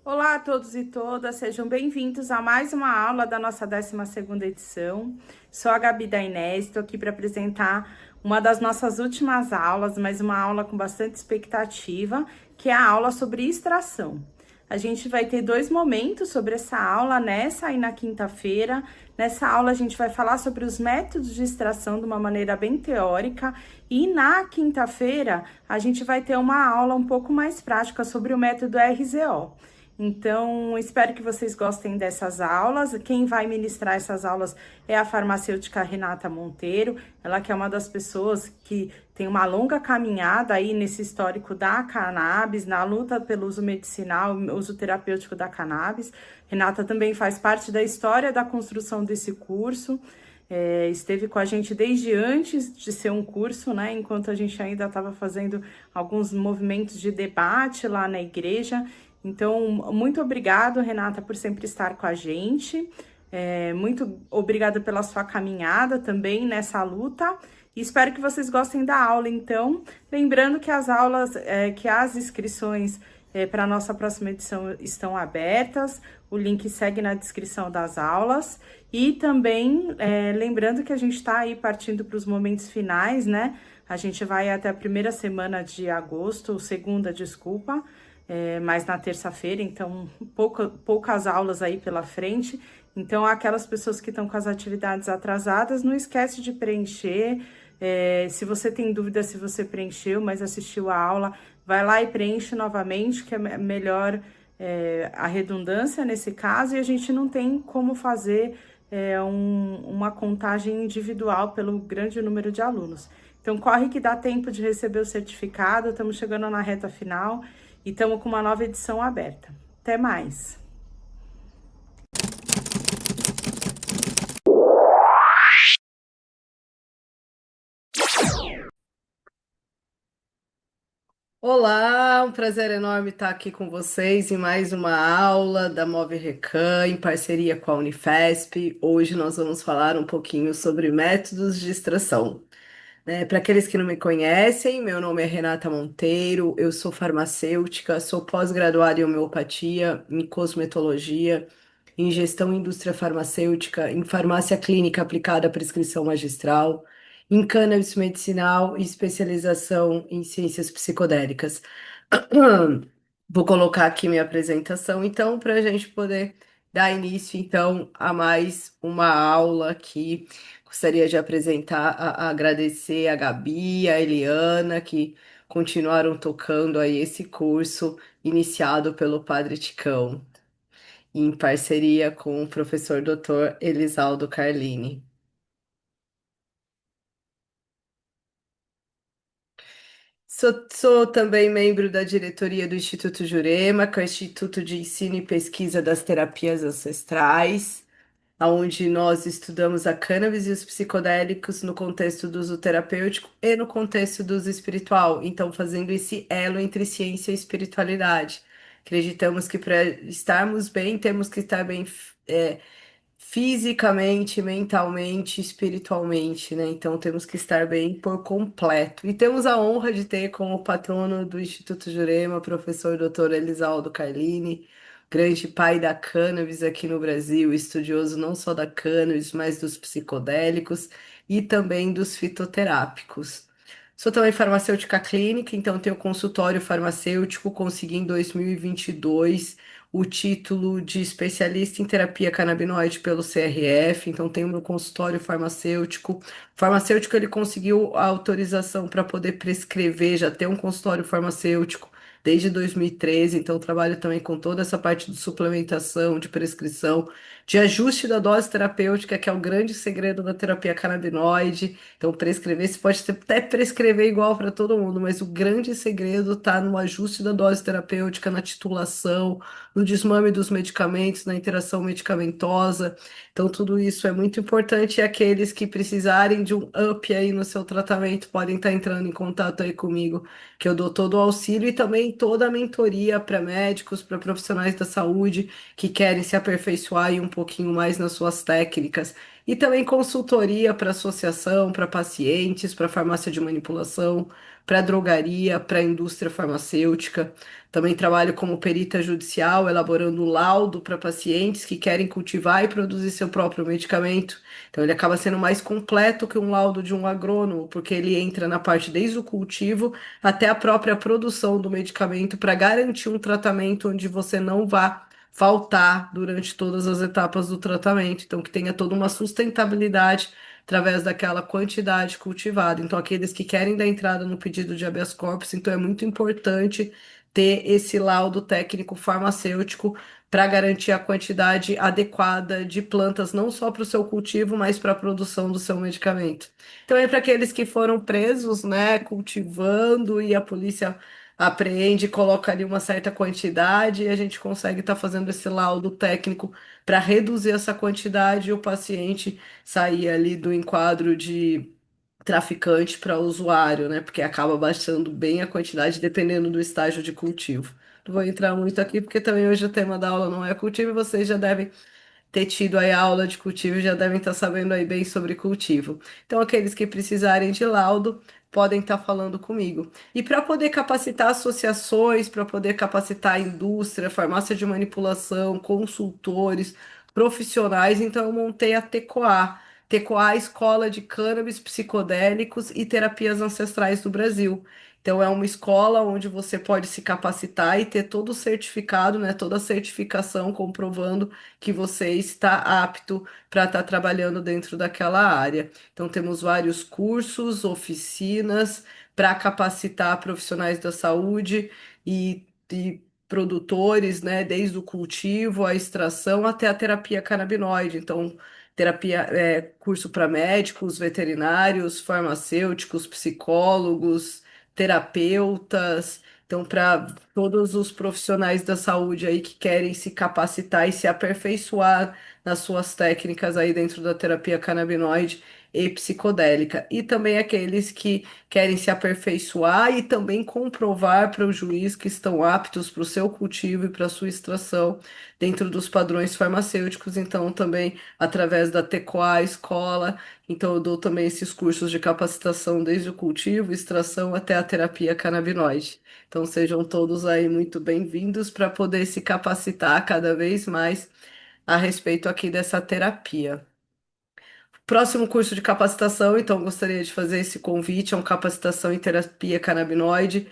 Olá a todos e todas, sejam bem-vindos a mais uma aula da nossa 12ª edição. Sou a Gabi da Inés, estou aqui para apresentar uma das nossas últimas aulas, mas uma aula com bastante expectativa, que é a aula sobre extração. A gente vai ter dois momentos sobre essa aula, nessa e na quinta-feira. Nessa aula a gente vai falar sobre os métodos de extração de uma maneira bem teórica e na quinta-feira a gente vai ter uma aula um pouco mais prática sobre o método RZO. Então, espero que vocês gostem dessas aulas. Quem vai ministrar essas aulas é a farmacêutica Renata Monteiro, ela que é uma das pessoas que tem uma longa caminhada aí nesse histórico da cannabis, na luta pelo uso medicinal, uso terapêutico da cannabis. Renata também faz parte da história da construção desse curso, esteve com a gente desde antes de ser um curso, né? Enquanto a gente ainda estava fazendo alguns movimentos de debate lá na igreja. Então, muito obrigado, Renata, por sempre estar com a gente. Muito obrigada pela sua caminhada também nessa luta. E espero que vocês gostem da aula, então. Lembrando que as aulas, que as inscrições para a nossa próxima edição estão abertas. O link segue na descrição das aulas. E também, lembrando que a gente está aí partindo para os momentos finais, né? A gente vai até a primeira semana de agosto, segunda, desculpa. Mas na terça-feira, então poucas aulas aí pela frente. Então, aquelas pessoas que estão com as atividades atrasadas, não esquece de preencher. Se você tem dúvida se você preencheu, mas assistiu a aula, vai lá e preenche novamente, que é melhor a redundância nesse caso, e a gente não tem como fazer uma contagem individual pelo grande número de alunos. Então, corre que dá tempo de receber o certificado, estamos chegando na reta final. E estamos com uma nova edição aberta. Até mais! Olá, um prazer enorme estar aqui com vocês em mais uma aula da Move Recan, em parceria com a Unifesp. Hoje nós vamos falar um pouquinho sobre métodos de extração. Para aqueles que não me conhecem, meu nome é Renata Monteiro, eu sou farmacêutica, sou pós-graduada em homeopatia, em cosmetologia, em gestão e indústria farmacêutica, em farmácia clínica aplicada à prescrição magistral, em cannabis medicinal e especialização em ciências psicodélicas. Vou colocar aqui minha apresentação, então, para a gente poder dar início, então, a mais uma aula aqui. Gostaria de apresentar, agradecer a Gabi, a Eliana, que continuaram tocando aí esse curso iniciado pelo Padre Ticão, em parceria com o professor Dr. Elisaldo Carlini. Sou também membro da diretoria do Instituto Jurema, que é o Instituto de Ensino e Pesquisa das Terapias Ancestrais, onde nós estudamos a cannabis e os psicodélicos no contexto do uso terapêutico e no contexto do uso espiritual, então fazendo esse elo entre ciência e espiritualidade. Acreditamos que para estarmos bem, temos que estar bem fisicamente, mentalmente, espiritualmente, né? Então temos que estar bem por completo. E temos a honra de ter como patrono do Instituto Jurema, professor Dr. Elisaldo Carlini, grande pai da cannabis aqui no Brasil, estudioso não só da cannabis, mas dos psicodélicos e também dos fitoterápicos. Sou também farmacêutica clínica, então tenho consultório farmacêutico, consegui em 2022 o título de especialista em terapia canabinoide pelo CRF, então tenho meu consultório farmacêutico. Farmacêutico ele conseguiu a autorização para poder prescrever, já ter um consultório farmacêutico desde 2013, então trabalho também com toda essa parte de suplementação, de prescrição, de ajuste da dose terapêutica, que é o grande segredo da terapia canabinoide. Então, prescrever, você pode até prescrever igual para todo mundo, mas o grande segredo está no ajuste da dose terapêutica, na titulação, no desmame dos medicamentos, na interação medicamentosa. Então, tudo isso é muito importante e aqueles que precisarem de um up aí no seu tratamento podem estar entrando em contato aí comigo, que eu dou todo o auxílio e também toda a mentoria para médicos, para profissionais da saúde que querem se aperfeiçoar aí um pouquinho mais nas suas técnicas. E também consultoria para associação, para pacientes, para farmácia de manipulação, para drogaria, para indústria farmacêutica. Também trabalho como perita judicial, elaborando laudo para pacientes que querem cultivar e produzir seu próprio medicamento. Então, ele acaba sendo mais completo que um laudo de um agrônomo, porque ele entra na parte desde o cultivo até a própria produção do medicamento para garantir um tratamento onde você não vá faltar durante todas as etapas do tratamento. Então, que tenha toda uma sustentabilidade através daquela quantidade cultivada. Então, aqueles que querem dar entrada no pedido de habeas corpus, então é muito importante ter esse laudo técnico farmacêutico para garantir a quantidade adequada de plantas, não só para o seu cultivo, mas para a produção do seu medicamento. Então, é para aqueles que foram presos, né, cultivando e a polícia apreende, coloca ali uma certa quantidade e a gente consegue estar fazendo esse laudo técnico para reduzir essa quantidade e o paciente sair ali do enquadro de traficante para usuário, né? Porque acaba baixando bem a quantidade dependendo do estágio de cultivo. Não vou entrar muito aqui porque também hoje o tema da aula não é cultivo e vocês já devem ter tido aí a aula de cultivo já devem estar sabendo aí bem sobre cultivo. Então, aqueles que precisarem de laudo podem estar falando comigo. E para poder capacitar associações, para poder capacitar a indústria, farmácia de manipulação, consultores, profissionais, então eu montei a TECOA. TECOA, é a Escola de Cannabis Psicodélicos e Terapias Ancestrais do Brasil. Então, é uma escola onde você pode se capacitar e ter todo o certificado, né, toda a certificação comprovando que você está apto para estar trabalhando dentro daquela área. Então, temos vários cursos, oficinas para capacitar profissionais da saúde e produtores, né, desde o cultivo, a extração até a terapia canabinoide. Então, terapia, curso para médicos, veterinários, farmacêuticos, psicólogos, terapeutas. Então, para todos os profissionais da saúde aí que querem se capacitar e se aperfeiçoar nas suas técnicas aí dentro da terapia canabinoide e psicodélica. E também aqueles que querem se aperfeiçoar e também comprovar para o juiz que estão aptos para o seu cultivo e para a sua extração dentro dos padrões farmacêuticos. Então, também através da TECOA, escola. Então, eu dou também esses cursos de capacitação desde o cultivo, extração até a terapia canabinoide. Então, sejam todos aí muito bem-vindos para poder se capacitar cada vez mais a respeito aqui dessa terapia. Próximo curso de capacitação, então, gostaria de fazer esse convite, é uma capacitação em terapia canabinoide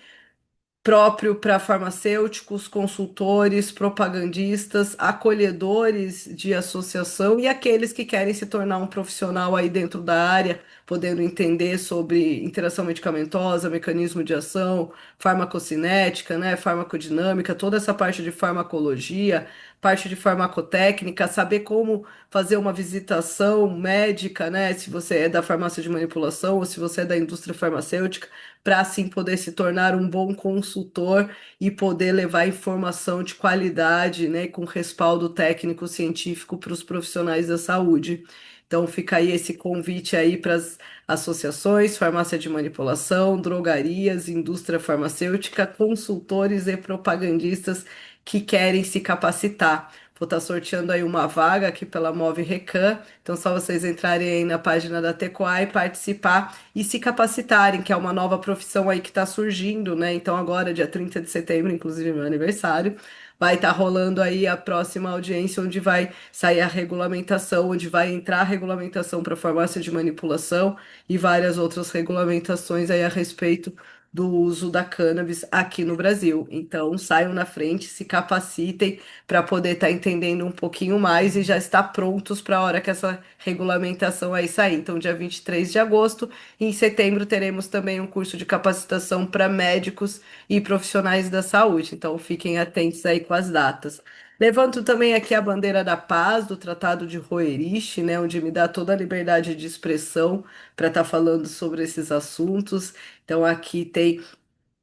próprio para farmacêuticos, consultores, propagandistas, acolhedores de associação e aqueles que querem se tornar um profissional aí dentro da área, podendo entender sobre interação medicamentosa, mecanismo de ação, farmacocinética, né, farmacodinâmica, toda essa parte de farmacologia, parte de farmacotécnica, saber como fazer uma visitação médica, né, se você é da farmácia de manipulação ou se você é da indústria farmacêutica para assim poder se tornar um bom consultor e poder levar informação de qualidade, né, com respaldo técnico científico para os profissionais da saúde. Então fica aí esse convite aí para as associações, farmácia de manipulação, drogarias, indústria farmacêutica, consultores e propagandistas que querem se capacitar. Vou estar sorteando aí uma vaga aqui pela Move Recan. Então, só vocês entrarem aí na página da Tecoa e participar e se capacitarem, que é uma nova profissão aí que está surgindo, né? Então, agora, dia 30 de setembro, inclusive meu aniversário, vai estar rolando aí a próxima audiência, onde vai sair a regulamentação, onde vai entrar a regulamentação para farmácia de manipulação e várias outras regulamentações aí a respeito do uso da cannabis aqui no Brasil. Então, saiam na frente, se capacitem para poder estar entendendo um pouquinho mais e já estar prontos para a hora que essa regulamentação aí sair. Então, dia 23 de agosto, e em setembro teremos também um curso de capacitação para médicos e profissionais da saúde. Então, fiquem atentos aí com as datas. Levanto também aqui a bandeira da paz do Tratado de Roerich, né, onde me dá toda a liberdade de expressão para estar falando sobre esses assuntos. Então, aqui tem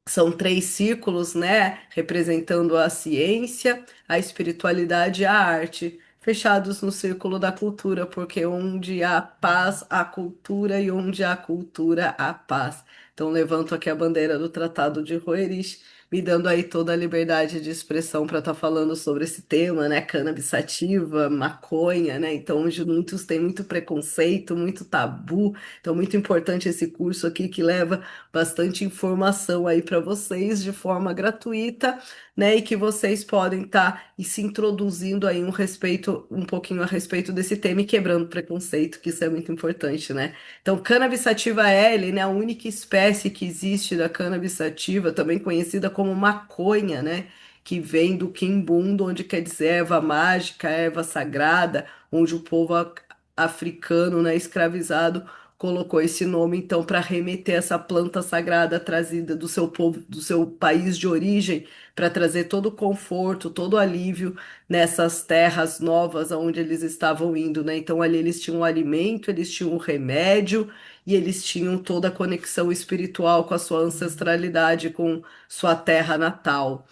são três círculos, né, representando a ciência, a espiritualidade e a arte, fechados no círculo da cultura, porque onde há paz, há cultura, e onde há cultura, há paz. Então, levanto aqui a bandeira do Tratado de Roerich, me dando aí toda a liberdade de expressão para estar falando sobre esse tema, né, cannabis sativa, maconha, né, então, onde muitos têm muito preconceito, muito tabu, então, muito importante esse curso aqui que leva bastante informação aí para vocês de forma gratuita, né? E que vocês podem estar se introduzindo aí um pouquinho a respeito desse tema e quebrando preconceito, que isso é muito importante, né? Então, cannabis sativa L, né? A única espécie que existe da cannabis sativa, também conhecida como maconha, né? Que vem do quimbundo, onde quer dizer erva mágica, erva sagrada, onde o povo africano, né, escravizado colocou esse nome então para remeter essa planta sagrada trazida do seu povo, do seu país de origem, para trazer todo o conforto, todo o alívio nessas terras novas aonde eles estavam indo, né? Então ali eles tinham um alimento, eles tinham um remédio e eles tinham toda a conexão espiritual com a sua ancestralidade, com sua terra natal.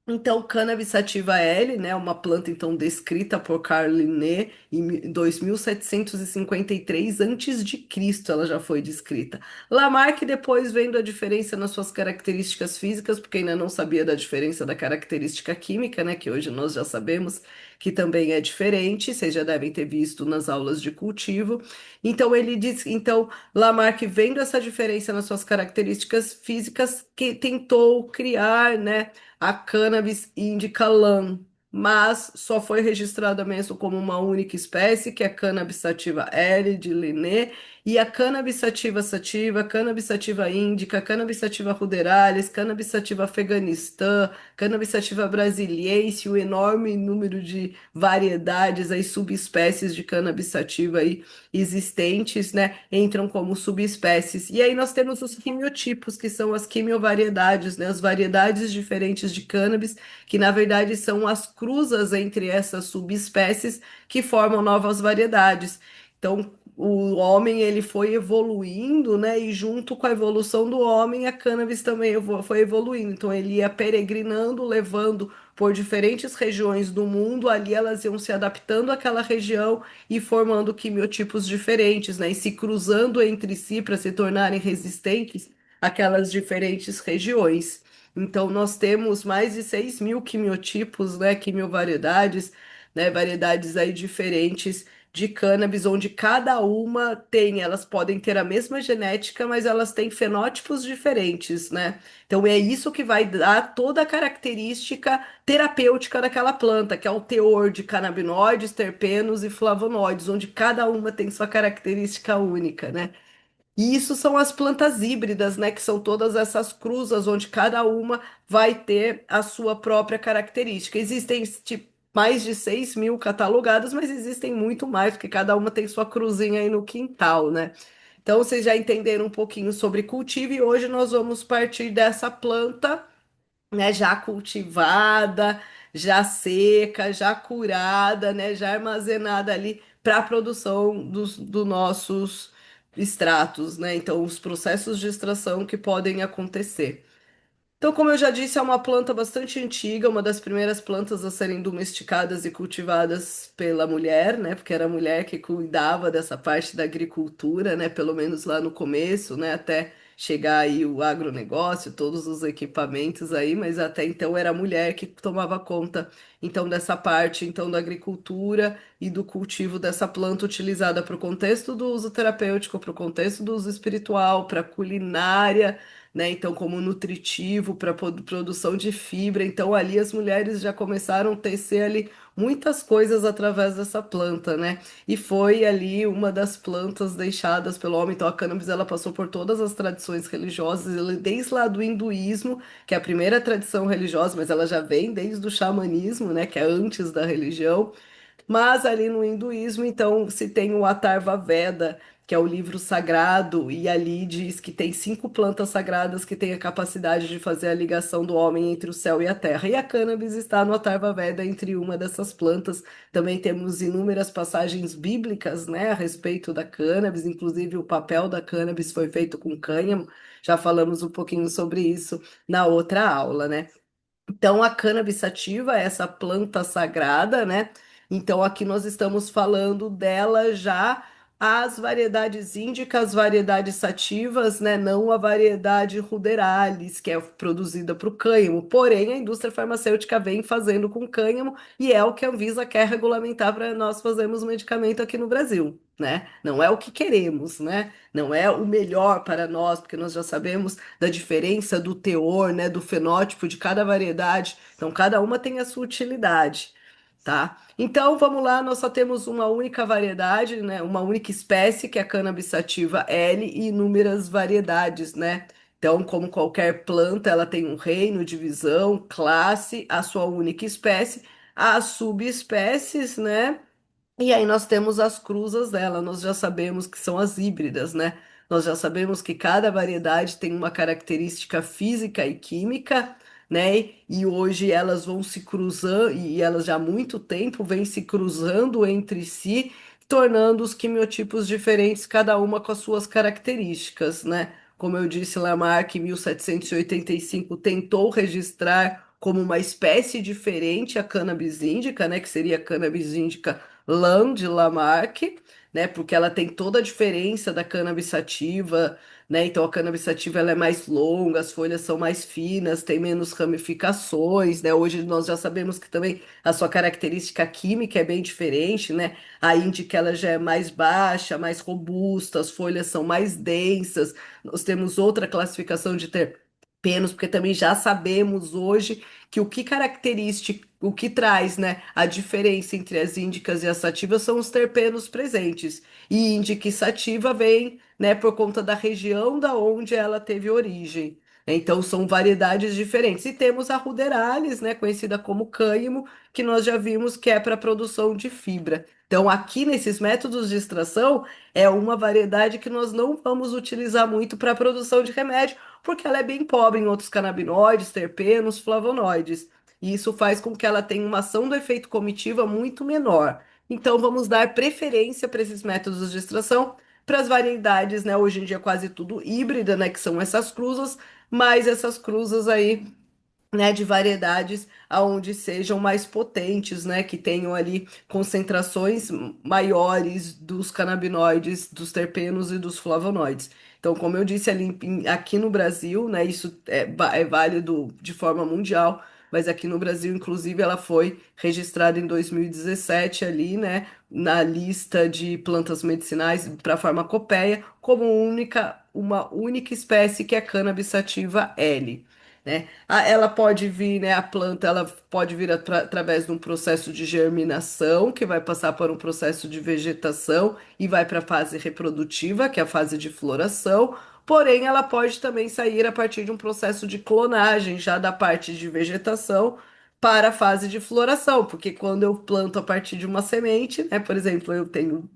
Então, cannabis sativa L, né, uma planta então descrita por Carl Linné em 2753 antes de Cristo, ela já foi descrita. Lamarck depois vendo a diferença nas suas características físicas, porque ainda não sabia da diferença da característica química, né, que hoje nós já sabemos que também é diferente, vocês já devem ter visto nas aulas de cultivo. Então ele diz, então Lamarck vendo essa diferença nas suas características físicas, que tentou criar, né, a cannabis indica lã, mas só foi registrada mesmo como uma única espécie, que é a cannabis sativa L. de Linné, e a cannabis sativa sativa, cannabis sativa índica, cannabis sativa ruderalis, cannabis sativa afeganistã, cannabis sativa brasiliense, o enorme número de variedades aí, subespécies de cannabis sativa aí existentes, né, entram como subespécies. E aí nós temos os quimiotipos, que são as quimiovariedades, né, as variedades diferentes de cannabis, que na verdade são as cruzas entre essas subespécies que formam novas variedades. Então, o homem ele foi evoluindo, né? E junto com a evolução do homem, a cannabis também foi evoluindo. Então, ele ia peregrinando, levando por diferentes regiões do mundo, ali elas iam se adaptando àquela região e formando quimiotipos diferentes, né? E se cruzando entre si para se tornarem resistentes àquelas diferentes regiões. Então, nós temos mais de 6.000 quimiotipos, né? Quimiovariedades, né? Variedades aí diferentes de cannabis, onde cada uma tem, elas podem ter a mesma genética, mas elas têm fenótipos diferentes, né? Então é isso que vai dar toda a característica terapêutica daquela planta, que é o teor de canabinoides, terpenos e flavonoides, onde cada uma tem sua característica única, né? E isso são as plantas híbridas, né? Que são todas essas cruzas, onde cada uma vai ter a sua própria característica. Existem tipo, mais de 6.000 catalogadas, mas existem muito mais, porque cada uma tem sua cruzinha aí no quintal, né? Então, vocês já entenderam um pouquinho sobre cultivo e hoje nós vamos partir dessa planta, né, já cultivada, já seca, já curada, né, já armazenada ali para a produção dos nossos extratos, né? Então, os processos de extração que podem acontecer. Então, como eu já disse, é uma planta bastante antiga, uma das primeiras plantas a serem domesticadas e cultivadas pela mulher, né? Porque era a mulher que cuidava dessa parte da agricultura, né? Pelo menos lá no começo, né? Até chegar aí o agronegócio, todos os equipamentos aí, mas até então era a mulher que tomava conta, então, dessa parte, então, da agricultura e do cultivo dessa planta utilizada para o contexto do uso terapêutico, para o contexto do uso espiritual, para culinária, né? Então, como nutritivo para produção de fibra. Então, ali as mulheres já começaram a tecer ali muitas coisas através dessa planta, né? E foi ali uma das plantas deixadas pelo homem. Então, a cannabis ela passou por todas as tradições religiosas, desde lá do hinduísmo, que é a primeira tradição religiosa, mas ela já vem desde o xamanismo, né? Que é antes da religião. Mas ali no hinduísmo, então, se tem o Atharva Veda, que é o livro sagrado, e ali diz que tem 5 plantas sagradas que têm a capacidade de fazer a ligação do homem entre o céu e a terra. E a cannabis está no Atharva Veda entre uma dessas plantas. Também temos inúmeras passagens bíblicas, né, a respeito da cannabis, inclusive o papel da cannabis foi feito com cânhamo. Já falamos um pouquinho sobre isso na outra aula, né? Então, a cannabis sativa é essa planta sagrada, né? Então, aqui nós estamos falando dela já as variedades índicas, variedades sativas, né? Não a variedade ruderalis, que é produzida para o cânhamo. Porém, a indústria farmacêutica vem fazendo com cânhamo e é o que a Anvisa quer regulamentar para nós fazermos medicamento aqui no Brasil, né? Não é o que queremos, né? Não é o melhor para nós, porque nós já sabemos da diferença do teor, né, do fenótipo de cada variedade. Então, cada uma tem a sua utilidade, tá? Então, vamos lá, nós só temos uma única variedade, né, uma única espécie, que é a cannabis sativa L, e inúmeras variedades, né? Então, como qualquer planta, ela tem um reino, divisão, classe, a sua única espécie, as subespécies, né? E aí nós temos as cruzas dela, nós já sabemos que são as híbridas, né? Nós já sabemos que cada variedade tem uma característica física e química, né? E hoje elas vão se cruzando, e elas já há muito tempo vêm se cruzando entre si, tornando os quimiotipos diferentes, cada uma com as suas características, né? Como eu disse, Lamarck, em 1785, tentou registrar como uma espécie diferente a cannabis indica, né? Que seria a cannabis indica Lã de Lamarck, né? Porque ela tem toda a diferença da cannabis sativa, né? Então a cannabis sativa ela é mais longa, as folhas são mais finas, tem menos ramificações, né? Hoje nós já sabemos que também a sua característica química é bem diferente, né? A índica ela já é mais baixa, mais robusta, as folhas são mais densas. Nós temos outra classificação de terpenos, porque também já sabemos hoje que o que característica, o que traz, né, a diferença entre as índicas e as sativas são os terpenos presentes. E índica e sativa vem, né, por conta da região da onde ela teve origem. Então são variedades diferentes. E temos a ruderalis, né, conhecida como cânhamo, que nós já vimos que é para produção de fibra. Então aqui nesses métodos de extração é uma variedade que nós não vamos utilizar muito para a produção de remédio, porque ela é bem pobre em outros canabinoides, terpenos, flavonoides. E isso faz com que ela tenha uma ação do efeito comitiva muito menor. Então, vamos dar preferência para esses métodos de extração, para as variedades, né? Hoje em dia, quase tudo híbrida, né? Que são essas cruzas, mas essas cruzas aí, né, de variedades aonde sejam mais potentes, né, que tenham ali concentrações maiores dos canabinoides, dos terpenos e dos flavonoides. Então, como eu disse ali aqui no Brasil, né, isso é válido de forma mundial, mas aqui no Brasil, inclusive, ela foi registrada em 2017 ali, né, na lista de plantas medicinais para farmacopeia como uma única espécie que é a cannabis sativa L, né? Ela pode vir, né, a planta, ela pode vir através de um processo de germinação, que vai passar por um processo de vegetação e vai para a fase reprodutiva, que é a fase de floração. Porém, ela pode também sair a partir de um processo de clonagem, já da parte de vegetação para a fase de floração, porque quando eu planto a partir de uma semente, né, por exemplo, eu tenho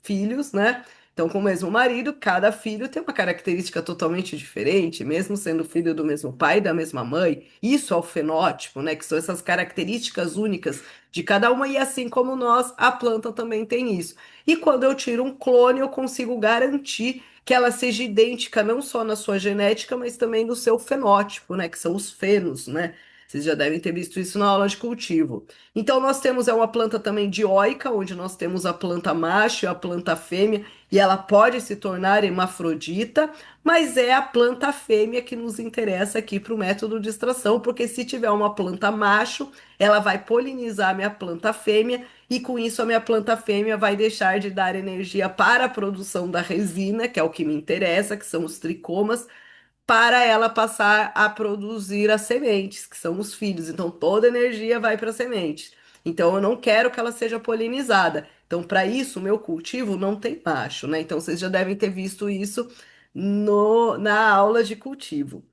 filhos, né? Então, com o mesmo marido, cada filho tem uma característica totalmente diferente, mesmo sendo filho do mesmo pai e da mesma mãe. Isso é o fenótipo, né? Que são essas características únicas de cada uma, e assim como nós, a planta também tem isso. E quando eu tiro um clone, eu consigo garantir que ela seja idêntica não só na sua genética, mas também no seu fenótipo, né? Que são os fenos, né? Vocês já devem ter visto isso na aula de cultivo. Então, nós temos uma planta também dioica, onde nós temos a planta macho e a planta fêmea, e ela pode se tornar hermafrodita, mas é a planta fêmea que nos interessa aqui para o método de extração, porque se tiver uma planta macho, ela vai polinizar a minha planta fêmea, e com isso a minha planta fêmea vai deixar de dar energia para a produção da resina, que é o que me interessa, que são os tricomas, para ela passar a produzir as sementes, que são os filhos. Então, toda a energia vai para as sementes. Então, eu não quero que ela seja polinizada. Então, para isso, o meu cultivo não tem macho, né? Então, vocês já devem ter visto isso na aula de cultivo.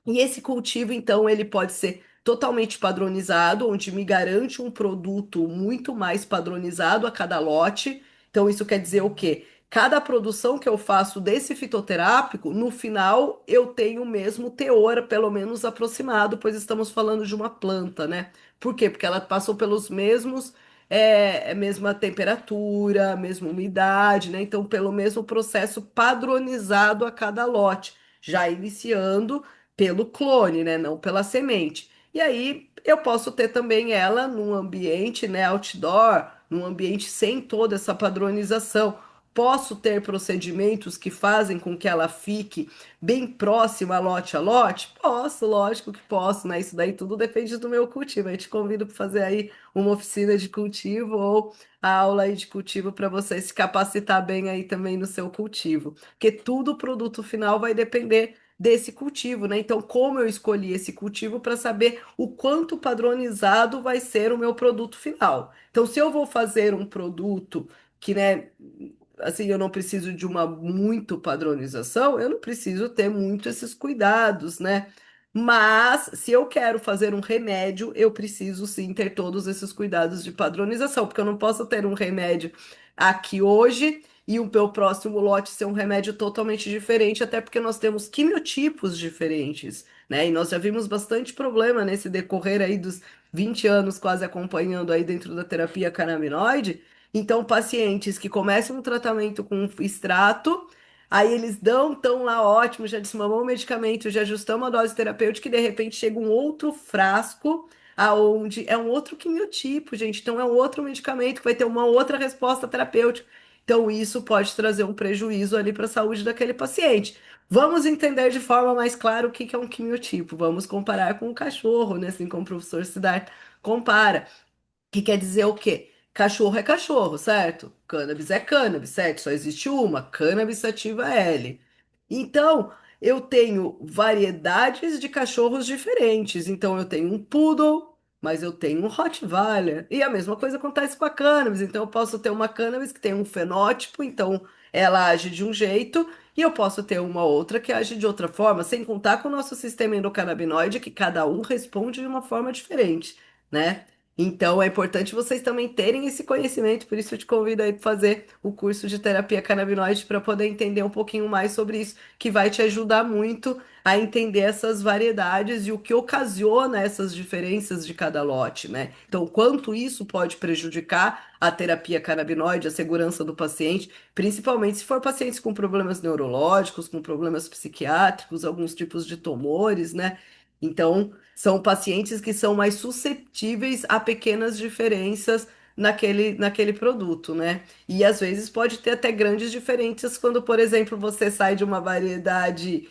E esse cultivo, então, ele pode ser totalmente padronizado, onde me garante um produto muito mais padronizado a cada lote. Então, isso quer dizer o quê? Cada produção que eu faço desse fitoterápico, no final eu tenho o mesmo teor, pelo menos aproximado, pois estamos falando de uma planta, né? Por quê? Porque ela passou pelos mesmos, mesma temperatura, mesma umidade, né? Então, pelo mesmo processo padronizado a cada lote, já iniciando pelo clone, né? Não pela semente. E aí eu posso ter também ela num ambiente, né, outdoor, num ambiente sem toda essa padronização. Posso ter procedimentos que fazem com que ela fique bem próxima lote a lote? Posso, lógico que posso, né? Isso daí tudo depende do meu cultivo. Eu te convido para fazer aí uma oficina de cultivo ou a aula aí de cultivo para você se capacitar bem aí também no seu cultivo. Porque tudo o produto final vai depender desse cultivo, né? Então, como eu escolhi esse cultivo para saber o quanto padronizado vai ser o meu produto final. Então, se eu vou fazer um produto que, né, assim, eu não preciso de uma muito padronização, eu não preciso ter muito esses cuidados, né? Mas se eu quero fazer um remédio, eu preciso sim ter todos esses cuidados de padronização, porque eu não posso ter um remédio aqui hoje e o meu próximo lote ser um remédio totalmente diferente, até porque nós temos quimiotipos diferentes, né? E nós já vimos bastante problema nesse decorrer aí dos 20 anos quase acompanhando aí dentro da terapia canabinoide. Então, pacientes que começam um tratamento com um extrato, aí eles tão lá ótimo, já desmamou o medicamento, já ajustamos a dose terapêutica e de repente chega um outro frasco aonde é um outro quimiotipo, gente. Então é um outro medicamento que vai ter uma outra resposta terapêutica. Então, isso pode trazer um prejuízo ali para a saúde daquele paciente. Vamos entender de forma mais clara o que que é um quimiotipo. Vamos comparar com o cachorro, né? Assim como o professor Siddhartha compara. Que quer dizer o quê? Cachorro é cachorro, certo? Cannabis é cannabis, certo? Só existe uma, cannabis sativa L. Então, eu tenho variedades de cachorros diferentes. Então, eu tenho um poodle, mas eu tenho um Rottweiler. E a mesma coisa acontece com a cannabis. Então, eu posso ter uma cannabis que tem um fenótipo, então ela age de um jeito, e eu posso ter uma outra que age de outra forma, sem contar com o nosso sistema endocannabinoide, que cada um responde de uma forma diferente, né? Então é importante vocês também terem esse conhecimento, por isso eu te convido aí para fazer o curso de terapia canabinoide para poder entender um pouquinho mais sobre isso, que vai te ajudar muito a entender essas variedades e o que ocasiona essas diferenças de cada lote, né? Então, quanto isso pode prejudicar a terapia canabinoide, a segurança do paciente, principalmente se for pacientes com problemas neurológicos, com problemas psiquiátricos, alguns tipos de tumores, né? Então, são pacientes que são mais suscetíveis a pequenas diferenças naquele produto, né? E às vezes pode ter até grandes diferenças quando, por exemplo, você sai de uma variedade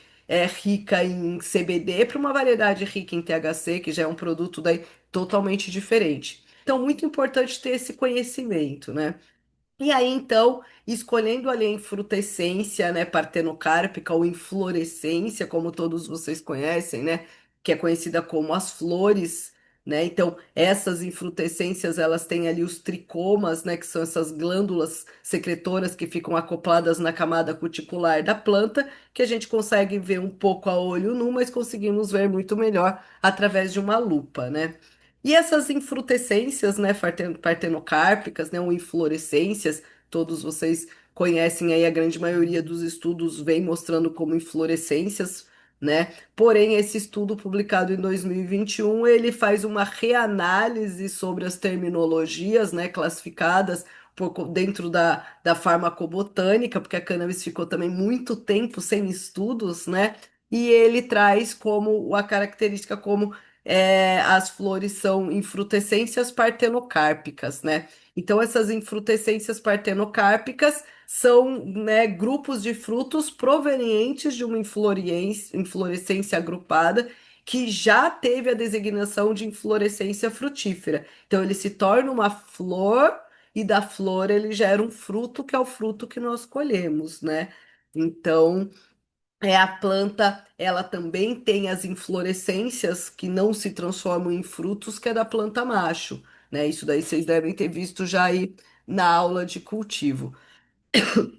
rica em CBD para uma variedade rica em THC, que já é um produto daí totalmente diferente. Então, muito importante ter esse conhecimento, né? E aí, então, escolhendo ali a infrutescência, né, partenocárpica ou inflorescência, como todos vocês conhecem, né, que é conhecida como as flores, né? Então, essas infrutescências, elas têm ali os tricomas, né, que são essas glândulas secretoras que ficam acopladas na camada cuticular da planta, que a gente consegue ver um pouco a olho nu, mas conseguimos ver muito melhor através de uma lupa, né? E essas infrutescências, né, partenocárpicas, né, ou inflorescências, todos vocês conhecem aí, a grande maioria dos estudos vem mostrando como inflorescências, né? Porém, esse estudo publicado em 2021, ele faz uma reanálise sobre as terminologias, né, classificadas dentro da farmacobotânica, porque a cannabis ficou também muito tempo sem estudos, né? E ele traz como a característica como as flores são infrutescências partenocárpicas, né? Então, essas infrutescências partenocárpicas são, né, grupos de frutos provenientes de uma inflorescência agrupada que já teve a designação de inflorescência frutífera. Então, ele se torna uma flor e da flor ele gera um fruto, que é o fruto que nós colhemos, né? Então, A planta, ela também tem as inflorescências que não se transformam em frutos, que é da planta macho, né? Isso daí vocês devem ter visto já aí na aula de cultivo.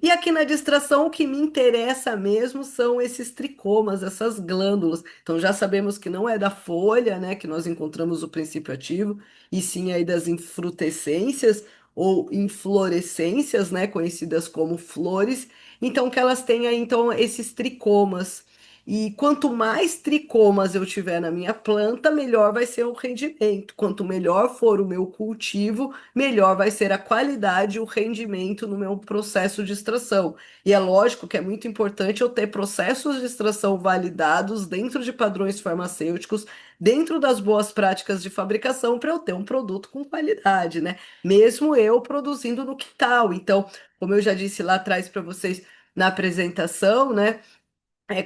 E aqui na distração, o que me interessa mesmo são esses tricomas, essas glândulas. Então já sabemos que não é da folha, né, que nós encontramos o princípio ativo, e sim aí das infrutescências ou inflorescências, né, conhecidas como flores. Então que elas têm aí então esses tricomas. E quanto mais tricomas eu tiver na minha planta, melhor vai ser o rendimento. Quanto melhor for o meu cultivo, melhor vai ser a qualidade e o rendimento no meu processo de extração. E é lógico que é muito importante eu ter processos de extração validados dentro de padrões farmacêuticos, dentro das boas práticas de fabricação, para eu ter um produto com qualidade, né? Mesmo eu produzindo no quintal. Então, como eu já disse lá atrás para vocês na apresentação, né?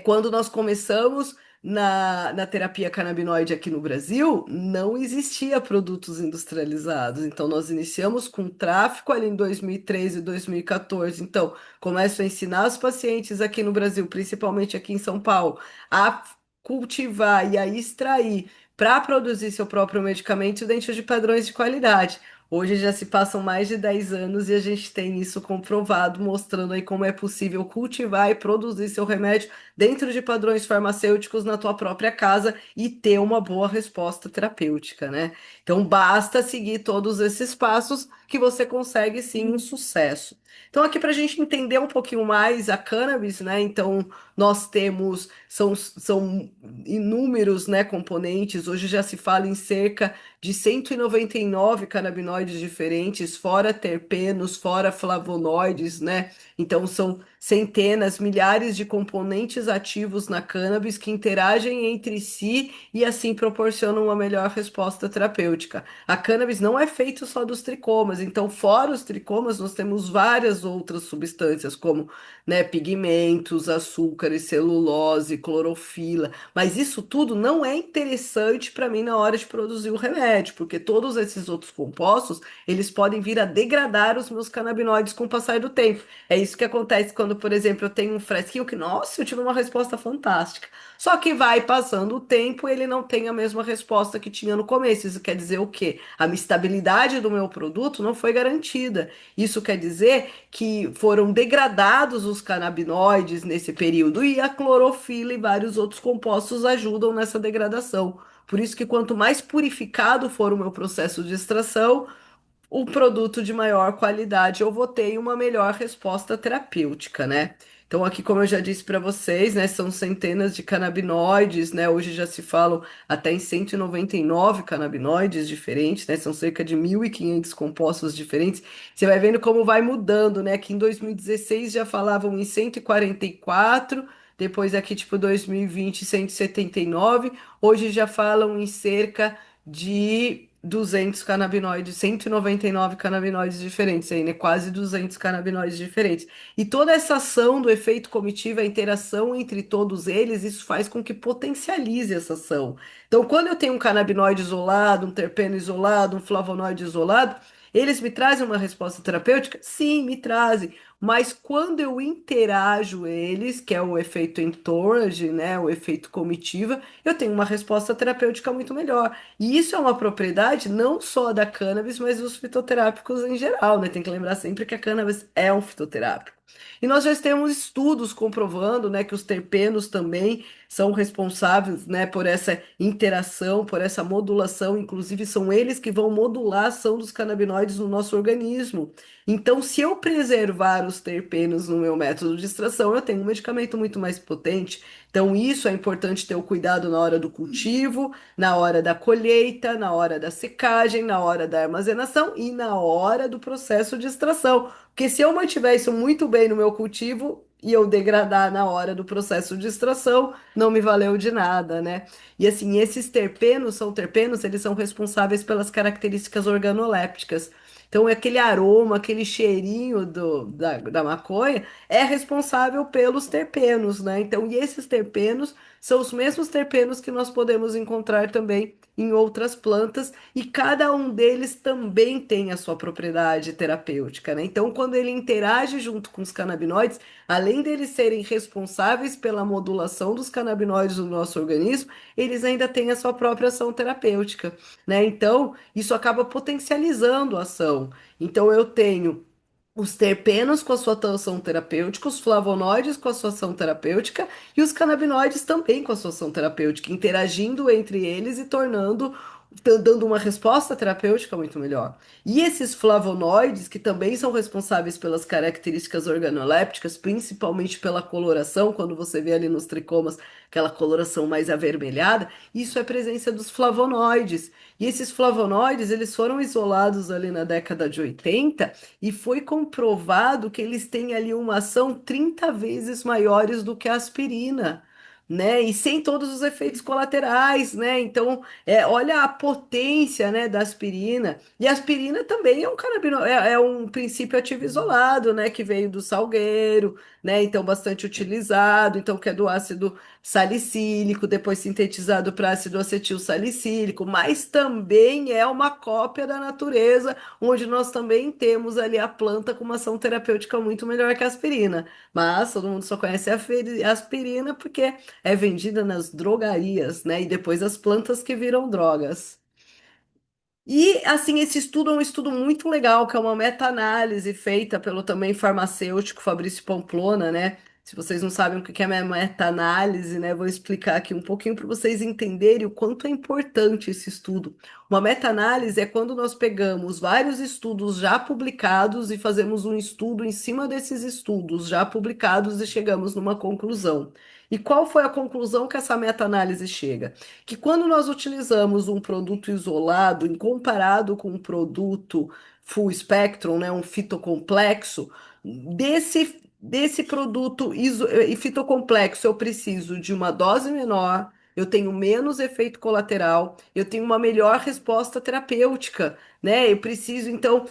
Quando nós começamos na terapia canabinoide aqui no Brasil, não existia produtos industrializados. Então, nós iniciamos com tráfico ali em 2013 e 2014. Então, começo a ensinar os pacientes aqui no Brasil, principalmente aqui em São Paulo, a cultivar e a extrair para produzir seu próprio medicamento dentro de padrões de qualidade. Hoje já se passam mais de 10 anos e a gente tem isso comprovado, mostrando aí como é possível cultivar e produzir seu remédio dentro de padrões farmacêuticos na tua própria casa e ter uma boa resposta terapêutica, né? Então basta seguir todos esses passos que você consegue sim um sucesso. Então aqui para a gente entender um pouquinho mais a cannabis, né? Então nós temos são inúmeros, né, componentes. Hoje já se fala em cerca de 199 canabinoides diferentes, fora terpenos, fora flavonoides, né? Então são centenas, milhares de componentes ativos na cannabis que interagem entre si e assim proporcionam uma melhor resposta terapêutica. A cannabis não é feita só dos tricomas, então fora os tricomas nós temos várias outras substâncias como, né, pigmentos, açúcares, celulose, clorofila, mas isso tudo não é interessante para mim na hora de produzir o remédio, porque todos esses outros compostos, eles podem vir a degradar os meus canabinoides com o passar do tempo. É isso que acontece quando, por exemplo, eu tenho um fresquinho que, nossa, eu tive uma resposta fantástica. Só que vai passando o tempo, ele não tem a mesma resposta que tinha no começo. Isso quer dizer o quê? A estabilidade do meu produto não foi garantida. Isso quer dizer que foram degradados os canabinoides nesse período e a clorofila e vários outros compostos ajudam nessa degradação. Por isso que quanto mais purificado for o meu processo de extração, o produto de maior qualidade, eu vou ter uma melhor resposta terapêutica, né? Então, aqui, como eu já disse para vocês, né, são centenas de canabinoides, né? Hoje já se falam até em 199 canabinoides diferentes, né? São cerca de 1.500 compostos diferentes. Você vai vendo como vai mudando, né? Que em 2016 já falavam em 144, depois aqui, tipo, 2020, 179. Hoje já falam em cerca de 200 canabinoides, 199 canabinoides diferentes aí, né? Quase 200 canabinoides diferentes. E toda essa ação do efeito comitiva, a interação entre todos eles, isso faz com que potencialize essa ação. Então, quando eu tenho um canabinoide isolado, um terpeno isolado, um flavonoide isolado, eles me trazem uma resposta terapêutica? Sim, me trazem. Mas quando eu interajo eles, que é o efeito entourage, né, o efeito comitiva, eu tenho uma resposta terapêutica muito melhor. E isso é uma propriedade não só da cannabis, mas dos fitoterápicos em geral, né? Tem que lembrar sempre que a cannabis é um fitoterápico. E nós já temos estudos comprovando, né, que os terpenos também são responsáveis, né, por essa interação, por essa modulação, inclusive são eles que vão modular a ação dos canabinoides no nosso organismo. Então, se eu preservar os terpenos no meu método de extração, eu tenho um medicamento muito mais potente. Então, isso é importante ter o cuidado na hora do cultivo, na hora da colheita, na hora da secagem, na hora da armazenação e na hora do processo de extração. Porque se eu mantiver isso muito bem no meu cultivo e eu degradar na hora do processo de extração, não me valeu de nada, né? E assim, esses terpenos, eles são responsáveis pelas características organolépticas. Então, aquele aroma, aquele cheirinho da maconha é responsável pelos terpenos, né? Então, e esses terpenos são os mesmos terpenos que nós podemos encontrar também em outras plantas e cada um deles também tem a sua propriedade terapêutica, né? Então, quando ele interage junto com os canabinoides, além deles serem responsáveis pela modulação dos canabinoides no nosso organismo, eles ainda têm a sua própria ação terapêutica, né? Então, isso acaba potencializando a ação. Então, eu tenho os terpenos com a sua ação terapêutica, os flavonoides com a sua ação terapêutica e os canabinoides também com a sua ação terapêutica, interagindo entre eles e dando uma resposta terapêutica muito melhor. E esses flavonoides, que também são responsáveis pelas características organolépticas, principalmente pela coloração, quando você vê ali nos tricomas aquela coloração mais avermelhada, isso é presença dos flavonoides. E esses flavonoides, eles foram isolados ali na década de 80 e foi comprovado que eles têm ali uma ação 30 vezes maiores do que a aspirina, né? E sem todos os efeitos colaterais, né? Então, olha a potência, né, da aspirina. E a aspirina também é um é um princípio ativo isolado, né, que veio do salgueiro, né? Então, bastante utilizado, então que é do ácido salicílico, depois sintetizado para ácido acetil salicílico, mas também é uma cópia da natureza, onde nós também temos ali a planta com uma ação terapêutica muito melhor que a aspirina. Mas todo mundo só conhece a aspirina porque é vendida nas drogarias, né? E depois as plantas que viram drogas. E, assim, esse estudo é um estudo muito legal, que é uma meta-análise feita pelo também farmacêutico Fabrício Pamplona, né? Se vocês não sabem o que é meta-análise, né? Vou explicar aqui um pouquinho para vocês entenderem o quanto é importante esse estudo. Uma meta-análise é quando nós pegamos vários estudos já publicados e fazemos um estudo em cima desses estudos já publicados e chegamos numa conclusão. E qual foi a conclusão que essa meta-análise chega? Que quando nós utilizamos um produto isolado, em comparado com um produto full spectrum, né, um fitocomplexo, desse produto fitocomplexo eu preciso de uma dose menor, eu tenho menos efeito colateral, eu tenho uma melhor resposta terapêutica, né? Eu preciso, então,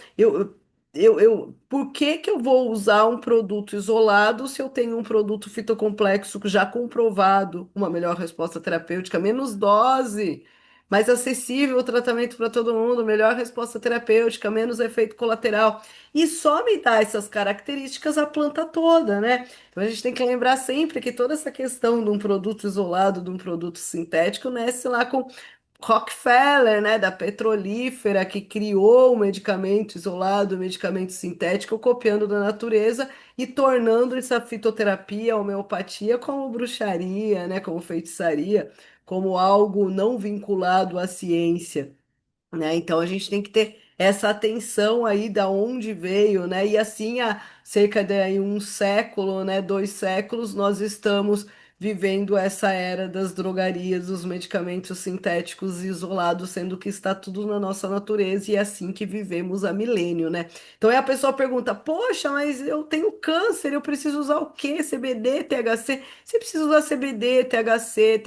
por que que eu vou usar um produto isolado se eu tenho um produto fitocomplexo já comprovado, uma melhor resposta terapêutica, menos dose, mais acessível o tratamento para todo mundo, melhor resposta terapêutica, menos efeito colateral. E só me dá essas características a planta toda, né? Então a gente tem que lembrar sempre que toda essa questão de um produto isolado, de um produto sintético, nasce lá com Rockefeller, né, da petrolífera, que criou o medicamento isolado, o medicamento sintético, copiando da natureza e tornando essa fitoterapia, a homeopatia, como bruxaria, né, como feitiçaria, como algo não vinculado à ciência, né? Então a gente tem que ter essa atenção aí da onde veio, né? E assim há cerca de aí um século, né, 2 séculos, nós estamos vivendo essa era das drogarias, dos medicamentos sintéticos isolados, sendo que está tudo na nossa natureza e é assim que vivemos há milênio, né? Então aí a pessoa pergunta: poxa, mas eu tenho câncer, eu preciso usar o quê? CBD, THC? Você precisa usar CBD, THC,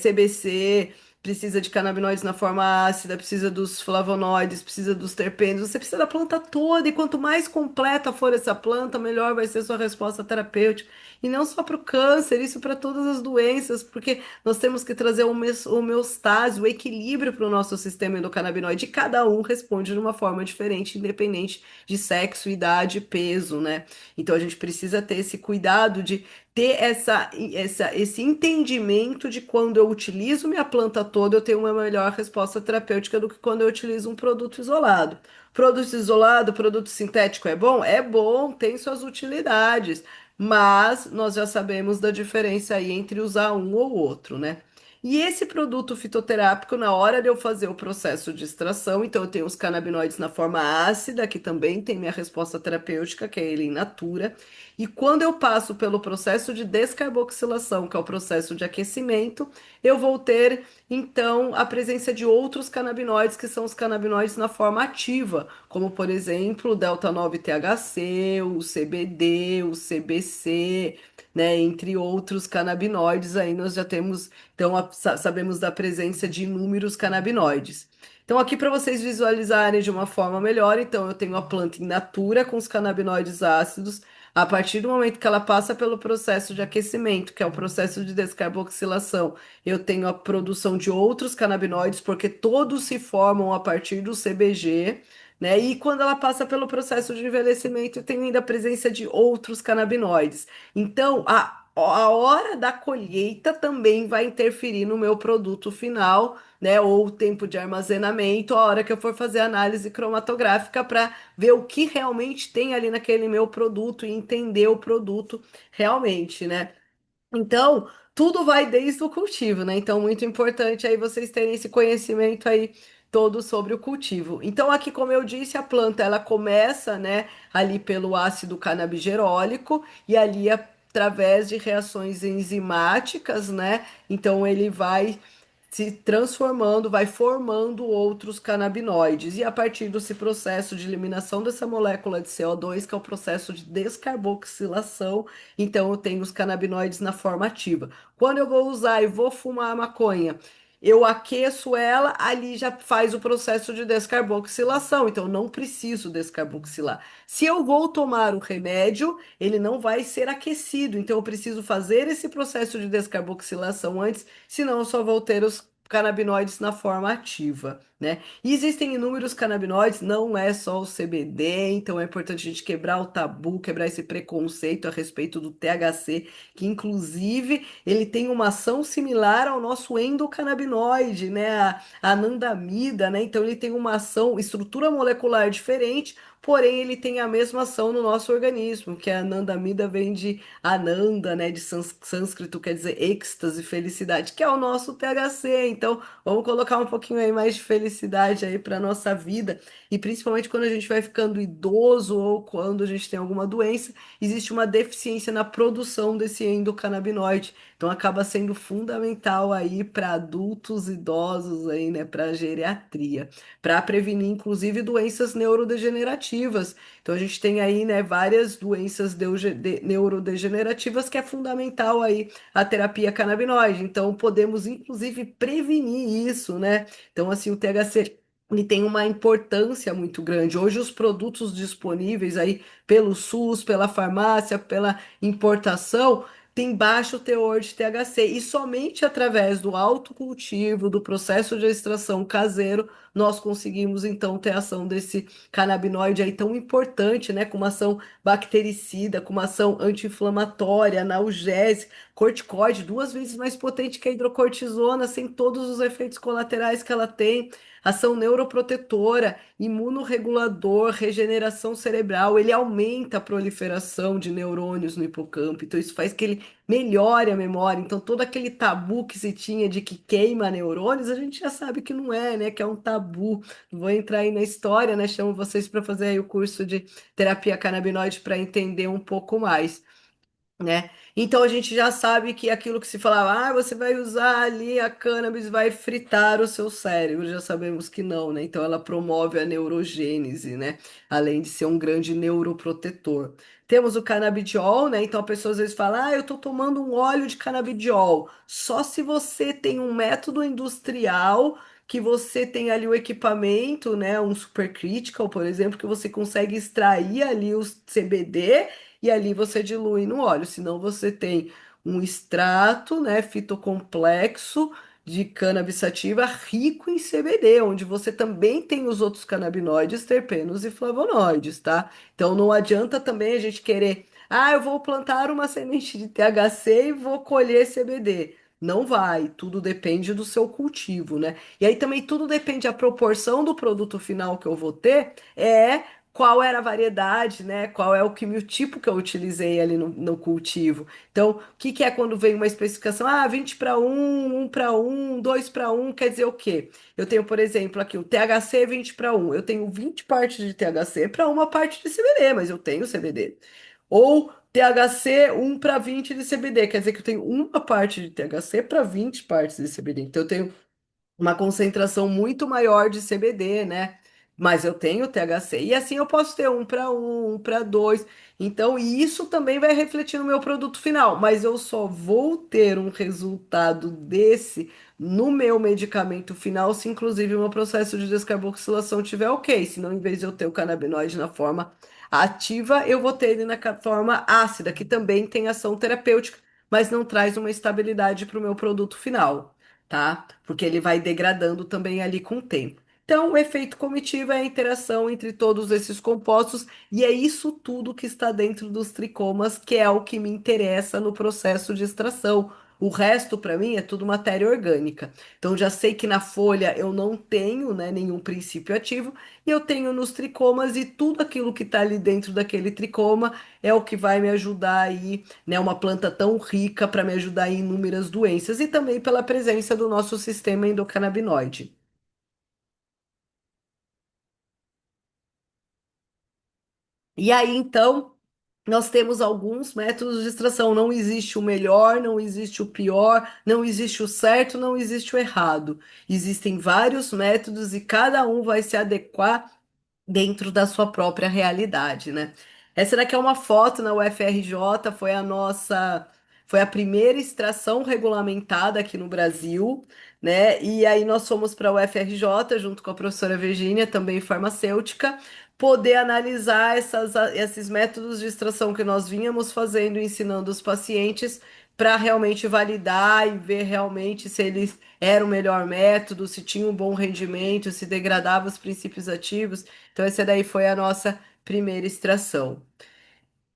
CBC, precisa de canabinoides na forma ácida, precisa dos flavonoides, precisa dos terpenos, você precisa da planta toda, e quanto mais completa for essa planta, melhor vai ser sua resposta terapêutica. E não só para o câncer, isso para todas as doenças, porque nós temos que trazer homeostase, o equilíbrio para o nosso sistema endocannabinoide, e cada um responde de uma forma diferente, independente de sexo, idade, peso, né? Então a gente precisa ter esse cuidado de ter esse entendimento de quando eu utilizo minha planta toda, eu tenho uma melhor resposta terapêutica do que quando eu utilizo um produto isolado. Produto isolado, produto sintético é bom? É bom, tem suas utilidades, mas nós já sabemos da diferença aí entre usar um ou outro, né? E esse produto fitoterápico, na hora de eu fazer o processo de extração, então eu tenho os canabinoides na forma ácida, que também tem minha resposta terapêutica, que é ele in natura. E quando eu passo pelo processo de descarboxilação, que é o processo de aquecimento, eu vou ter então a presença de outros canabinoides, que são os canabinoides na forma ativa, como por exemplo o delta 9-THC, o CBD, o CBC, né, entre outros canabinoides. Aí nós já temos, então, sabemos da presença de inúmeros canabinoides. Então, aqui para vocês visualizarem de uma forma melhor, então eu tenho a planta in natura com os canabinoides ácidos. A partir do momento que ela passa pelo processo de aquecimento, que é o processo de descarboxilação, eu tenho a produção de outros canabinoides, porque todos se formam a partir do CBG, né? E quando ela passa pelo processo de envelhecimento, eu tenho ainda a presença de outros canabinoides. Então, a hora da colheita também vai interferir no meu produto final, né? Ou o tempo de armazenamento, a hora que eu for fazer análise cromatográfica para ver o que realmente tem ali naquele meu produto e entender o produto realmente, né? Então, tudo vai desde o cultivo, né? Então, muito importante aí vocês terem esse conhecimento aí todo sobre o cultivo. Então, aqui, como eu disse, a planta ela começa, né, ali pelo ácido canabigerólico e ali através de reações enzimáticas, né? Então, ele vai se transformando, vai formando outros canabinoides. E a partir desse processo de eliminação dessa molécula de CO2, que é o processo de descarboxilação, então eu tenho os canabinoides na forma ativa. Quando eu vou usar e vou fumar a maconha, eu aqueço ela, ali já faz o processo de descarboxilação, então eu não preciso descarboxilar. Se eu vou tomar o remédio, ele não vai ser aquecido, então eu preciso fazer esse processo de descarboxilação antes, senão eu só vou ter os canabinoides na forma ativa, né? E existem inúmeros canabinoides, não é só o CBD, então é importante a gente quebrar o tabu, quebrar esse preconceito a respeito do THC, que inclusive ele tem uma ação similar ao nosso endocannabinoide, né? A anandamida, né? Então ele tem uma ação, estrutura molecular diferente, porém ele tem a mesma ação no nosso organismo, que a anandamida vem de Ananda, né, de sânscrito quer dizer êxtase, felicidade, que é o nosso THC. Então, vamos colocar um pouquinho aí mais de felicidade aí para nossa vida. E principalmente quando a gente vai ficando idoso ou quando a gente tem alguma doença, existe uma deficiência na produção desse endocannabinoide. Então, acaba sendo fundamental aí para adultos, idosos aí, né, para geriatria, para prevenir inclusive doenças neurodegenerativas. Então a gente tem aí, né, várias doenças neurodegenerativas que é fundamental aí a terapia canabinoide. Então podemos inclusive prevenir isso, né? Então assim, o THC ele tem uma importância muito grande. Hoje os produtos disponíveis aí pelo SUS, pela farmácia, pela importação, tem baixo teor de THC e somente através do autocultivo, do processo de extração caseiro, nós conseguimos então ter ação desse canabinoide aí tão importante, né? Com uma ação bactericida, com uma ação anti-inflamatória, analgésica, corticoide, duas vezes mais potente que a hidrocortisona, sem todos os efeitos colaterais que ela tem. Ação neuroprotetora, imunorregulador, regeneração cerebral, ele aumenta a proliferação de neurônios no hipocampo, então isso faz que ele melhore a memória. Então, todo aquele tabu que se tinha de que queima neurônios, a gente já sabe que não é, né? Que é um tabu. Vou entrar aí na história, né? Chamo vocês para fazer aí o curso de terapia canabinoide para entender um pouco mais, né? Então a gente já sabe que aquilo que se falava, ah, você vai usar ali a cannabis, vai fritar o seu cérebro, já sabemos que não, né? Então ela promove a neurogênese, né? Além de ser um grande neuroprotetor. Temos o canabidiol, né? Então a pessoa às vezes fala, ah, eu tô tomando um óleo de canabidiol. Só se você tem um método industrial que você tem ali o equipamento, né? Um supercritical, por exemplo, que você consegue extrair ali o CBD e ali você dilui no óleo, senão você tem um extrato, né, fitocomplexo de cannabis sativa rico em CBD, onde você também tem os outros canabinoides, terpenos e flavonoides, tá? Então não adianta também a gente querer, ah, eu vou plantar uma semente de THC e vou colher CBD. Não vai, tudo depende do seu cultivo, né? E aí também tudo depende da proporção do produto final que eu vou ter, qual era a variedade, né? Qual é o quimiotipo que eu utilizei ali no cultivo. Então, o que que é quando vem uma especificação? Ah, 20 para um para um 2 para um quer dizer o quê? Eu tenho, por exemplo, aqui o THC 20 para um. Eu tenho 20 partes de THC para uma parte de CBD, mas eu tenho CBD. Ou THC 1 para 20 de CBD, quer dizer que eu tenho uma parte de THC para 20 partes de CBD. Então, eu tenho uma concentração muito maior de CBD, né? mas eu tenho THC. E assim eu posso ter um para dois. Então, e isso também vai refletir no meu produto final. Mas eu só vou ter um resultado desse no meu medicamento final se, inclusive, o meu processo de descarboxilação estiver ok. Senão, em vez de eu ter o canabinoide na forma ativa, eu vou ter ele na forma ácida, que também tem ação terapêutica, mas não traz uma estabilidade para o meu produto final, tá? Porque ele vai degradando também ali com o tempo. Então, o efeito comitiva é a interação entre todos esses compostos, e é isso tudo que está dentro dos tricomas, que é o que me interessa no processo de extração. O resto, para mim, é tudo matéria orgânica. Então, já sei que na folha eu não tenho, né, nenhum princípio ativo, e eu tenho nos tricomas, e tudo aquilo que está ali dentro daquele tricoma é o que vai me ajudar aí, né, uma planta tão rica para me ajudar em inúmeras doenças, e também pela presença do nosso sistema endocannabinoide. E aí, então, nós temos alguns métodos de extração. Não existe o melhor, não existe o pior, não existe o certo, não existe o errado. Existem vários métodos e cada um vai se adequar dentro da sua própria realidade, né? Essa daqui é uma foto na UFRJ, foi a primeira extração regulamentada aqui no Brasil, né? E aí nós fomos para a UFRJ junto com a professora Virgínia, também farmacêutica, poder analisar esses métodos de extração que nós vínhamos fazendo, e ensinando os pacientes para realmente validar e ver realmente se eles eram o melhor método, se tinha um bom rendimento, se degradava os princípios ativos. Então, essa daí foi a nossa primeira extração.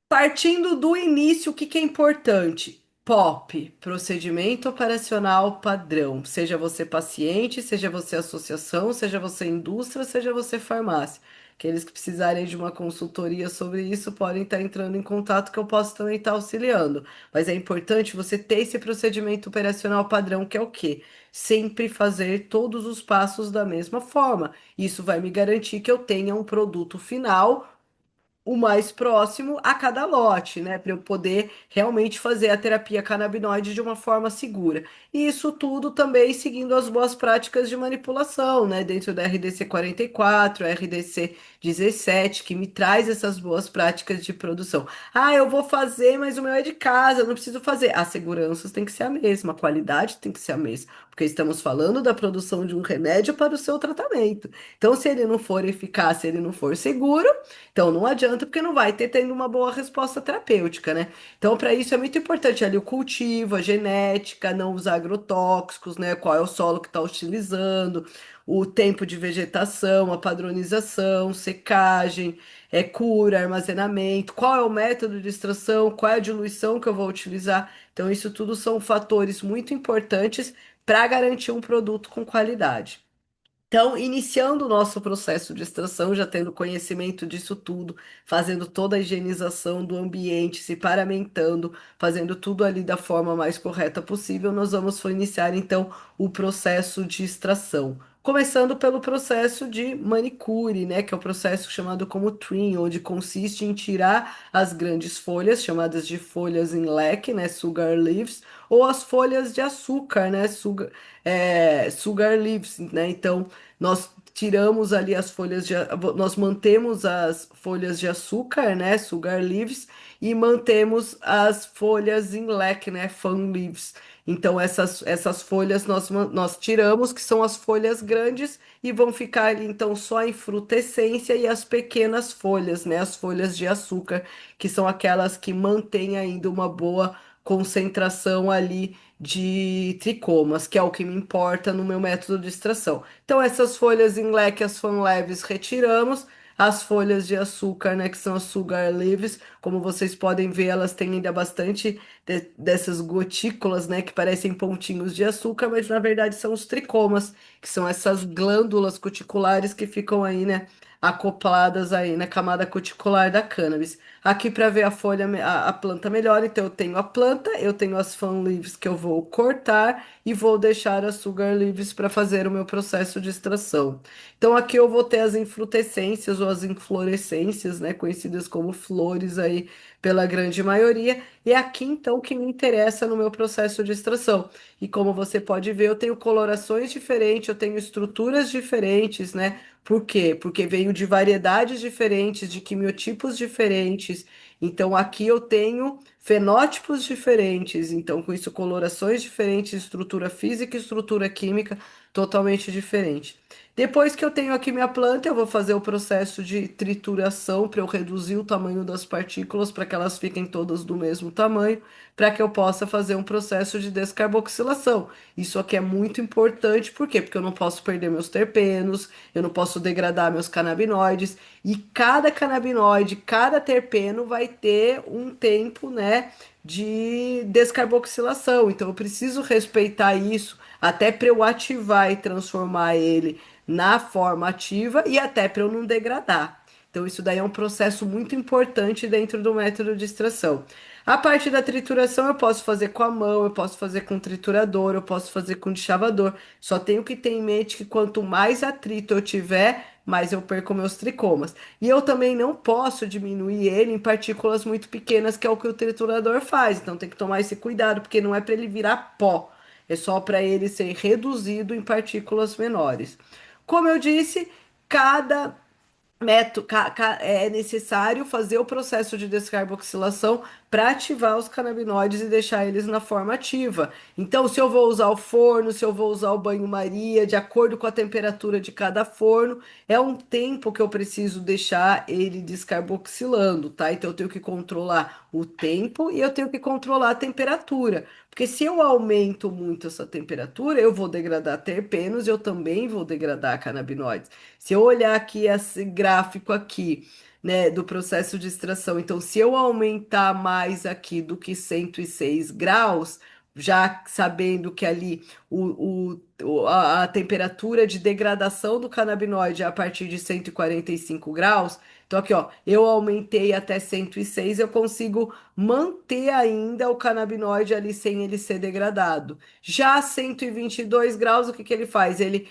Partindo do início, o que que é importante? POP, procedimento operacional padrão. Seja você paciente, seja você associação, seja você indústria, seja você farmácia. Aqueles que precisarem de uma consultoria sobre isso podem estar entrando em contato que eu posso também estar auxiliando. Mas é importante você ter esse procedimento operacional padrão, que é o quê? Sempre fazer todos os passos da mesma forma. Isso vai me garantir que eu tenha um produto final o mais próximo a cada lote, né? Para eu poder realmente fazer a terapia canabinoide de uma forma segura. E isso tudo também seguindo as boas práticas de manipulação, né? Dentro da RDC 44, RDC 17, que me traz essas boas práticas de produção. Ah, eu vou fazer, mas o meu é de casa, eu não preciso fazer. As seguranças tem que ser a mesma, a qualidade tem que ser a mesma, porque estamos falando da produção de um remédio para o seu tratamento. Então, se ele não for eficaz, se ele não for seguro, então não adianta porque não vai ter tendo uma boa resposta terapêutica, né? Então para isso é muito importante ali o cultivo, a genética, não usar agrotóxicos, né? Qual é o solo que está utilizando, o tempo de vegetação, a padronização, secagem, cura, armazenamento, qual é o método de extração, qual é a diluição que eu vou utilizar. Então isso tudo são fatores muito importantes para garantir um produto com qualidade. Então, iniciando o nosso processo de extração, já tendo conhecimento disso tudo, fazendo toda a higienização do ambiente, se paramentando, fazendo tudo ali da forma mais correta possível, nós vamos iniciar então o processo de extração. Começando pelo processo de manicure, né, que é o processo chamado como trim, onde consiste em tirar as grandes folhas, chamadas de folhas em leque, né, sugar leaves, ou as folhas de açúcar, né, sugar leaves, né, então nós tiramos ali as folhas nós mantemos as folhas de açúcar, né, sugar leaves, e mantemos as folhas em leque, né, fan leaves. Então essas folhas nós tiramos, que são as folhas grandes, e vão ficar ali então só em frutescência e as pequenas folhas, né, as folhas de açúcar, que são aquelas que mantêm ainda uma boa concentração ali de tricomas, que é o que me importa no meu método de extração. Então, essas folhas em leque, as fan leaves, retiramos. As folhas de açúcar, né, que são as sugar leaves, como vocês podem ver, elas têm ainda bastante dessas gotículas, né, que parecem pontinhos de açúcar, mas na verdade são os tricomas, que são essas glândulas cuticulares que ficam aí, né, acopladas aí na camada cuticular da cannabis. Aqui para ver a folha, a planta melhor, então eu tenho a planta, eu tenho as fan leaves que eu vou cortar e vou deixar as sugar leaves para fazer o meu processo de extração. Então aqui eu vou ter as infrutescências ou as inflorescências, né, conhecidas como flores aí pela grande maioria. E é aqui então que me interessa no meu processo de extração. E como você pode ver, eu tenho colorações diferentes, eu tenho estruturas diferentes, né? Por quê? Porque veio de variedades diferentes, de quimiotipos diferentes. Então aqui eu tenho fenótipos diferentes, então com isso colorações diferentes, estrutura física e estrutura química totalmente diferente. Depois que eu tenho aqui minha planta, eu vou fazer o processo de trituração para eu reduzir o tamanho das partículas para que elas fiquem todas do mesmo tamanho, para que eu possa fazer um processo de descarboxilação. Isso aqui é muito importante, por quê? Porque eu não posso perder meus terpenos, eu não posso degradar meus canabinoides, e cada canabinoide, cada terpeno vai ter um tempo, né, de descarboxilação. Então eu preciso respeitar isso até para eu ativar e transformar ele na forma ativa e até para eu não degradar. Então, isso daí é um processo muito importante dentro do método de extração. A parte da trituração eu posso fazer com a mão, eu posso fazer com triturador, eu posso fazer com deschavador. Só tenho que ter em mente que quanto mais atrito eu tiver, mais eu perco meus tricomas. E eu também não posso diminuir ele em partículas muito pequenas, que é o que o triturador faz. Então tem que tomar esse cuidado, porque não é para ele virar pó, é só para ele ser reduzido em partículas menores. Como eu disse, cada é necessário fazer o processo de descarboxilação para ativar os canabinoides e deixar eles na forma ativa. Então, se eu vou usar o forno, se eu vou usar o banho-maria, de acordo com a temperatura de cada forno, é um tempo que eu preciso deixar ele descarboxilando, tá? Então, eu tenho que controlar o tempo e eu tenho que controlar a temperatura. Porque se eu aumento muito essa temperatura, eu vou degradar terpenos, eu também vou degradar canabinoides. Se eu olhar aqui esse gráfico aqui, né, do processo de extração, então se eu aumentar mais aqui do que 106 graus, já sabendo que ali a temperatura de degradação do canabinoide é a partir de 145 graus, então aqui ó, eu aumentei até 106, eu consigo manter ainda o canabinoide ali sem ele ser degradado. Já a 122 graus, o que que ele faz? Ele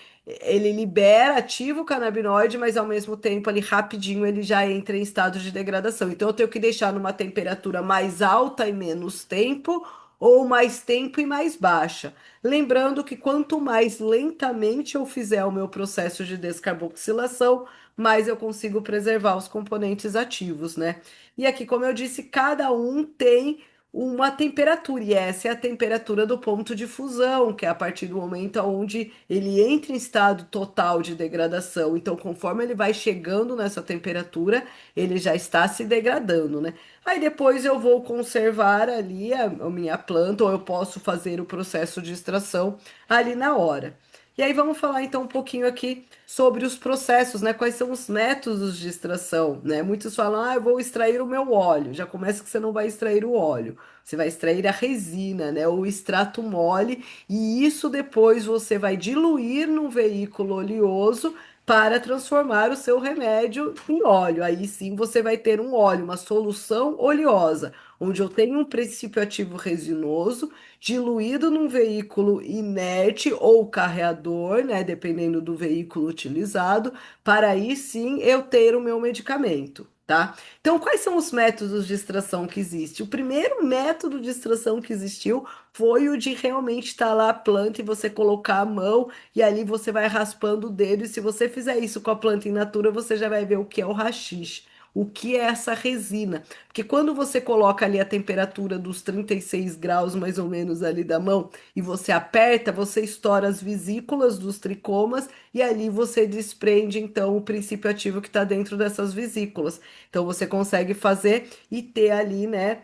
libera, ativa o canabinoide, mas ao mesmo tempo ali rapidinho ele já entra em estado de degradação. Então eu tenho que deixar numa temperatura mais alta e menos tempo, ou mais tempo e mais baixa. Lembrando que quanto mais lentamente eu fizer o meu processo de descarboxilação, mais eu consigo preservar os componentes ativos, né? E aqui, como eu disse, cada um tem uma temperatura, e essa é a temperatura do ponto de fusão, que é a partir do momento onde ele entra em estado total de degradação. Então, conforme ele vai chegando nessa temperatura, ele já está se degradando, né? Aí depois eu vou conservar ali a minha planta, ou eu posso fazer o processo de extração ali na hora. E aí vamos falar então um pouquinho aqui sobre os processos, né? Quais são os métodos de extração, né? Muitos falam, ah, eu vou extrair o meu óleo. Já começa que você não vai extrair o óleo, você vai extrair a resina, né? O extrato mole, e isso depois você vai diluir num veículo oleoso para transformar o seu remédio em óleo. Aí sim você vai ter um óleo, uma solução oleosa, onde eu tenho um princípio ativo resinoso diluído num veículo inerte ou carreador, né, dependendo do veículo utilizado, para aí sim eu ter o meu medicamento. Tá? Então, quais são os métodos de extração que existem? O primeiro método de extração que existiu foi o de realmente estar lá a planta e você colocar a mão e ali você vai raspando o dedo. E se você fizer isso com a planta in natura, você já vai ver o que é o haxixe. O que é essa resina? Porque quando você coloca ali a temperatura dos 36 graus mais ou menos ali da mão e você aperta, você estoura as vesículas dos tricomas e ali você desprende então o princípio ativo que está dentro dessas vesículas. Então você consegue fazer e ter ali, né,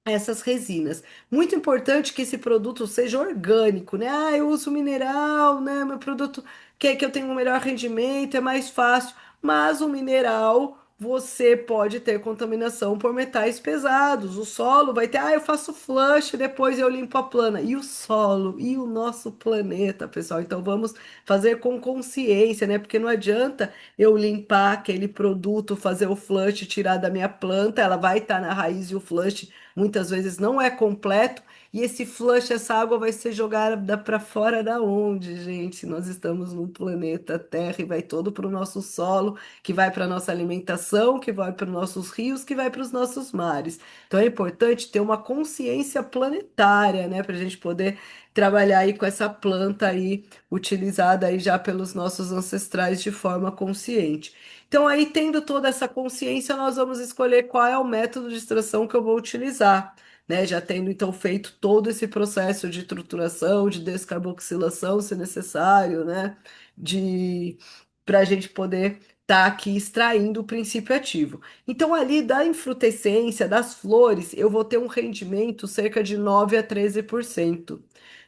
essas resinas. Muito importante que esse produto seja orgânico, né? Ah, eu uso mineral, né? Meu produto quer que eu tenha um melhor rendimento, é mais fácil. Mas o mineral, você pode ter contaminação por metais pesados. O solo vai ter, ah, eu faço flush, depois eu limpo a plana. E o solo, e o nosso planeta, pessoal. Então vamos fazer com consciência, né? Porque não adianta eu limpar aquele produto, fazer o flush, tirar da minha planta, ela vai estar na raiz e o flush muitas vezes não é completo E esse flush, essa água vai ser jogada para fora da onde, gente? Nós estamos num planeta Terra e vai todo para o nosso solo, que vai para a nossa alimentação, que vai para os nossos rios, que vai para os nossos mares. Então é importante ter uma consciência planetária, né, para a gente poder trabalhar aí com essa planta aí utilizada aí já pelos nossos ancestrais de forma consciente. Então aí tendo toda essa consciência, nós vamos escolher qual é o método de extração que eu vou utilizar, né? Já tendo então feito todo esse processo de trituração, de descarboxilação, se necessário, né? De para a gente poder estar aqui extraindo o princípio ativo. Então, ali da infrutescência, das flores, eu vou ter um rendimento cerca de 9 a 13%.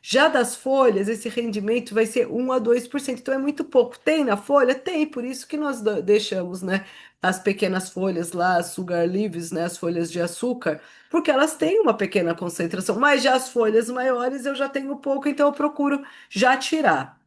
Já das folhas, esse rendimento vai ser 1 a 2%. Então, é muito pouco. Tem na folha? Tem, por isso que nós deixamos, né, as pequenas folhas lá, as sugar leaves, né, as folhas de açúcar, porque elas têm uma pequena concentração. Mas já as folhas maiores eu já tenho pouco, então eu procuro já tirar.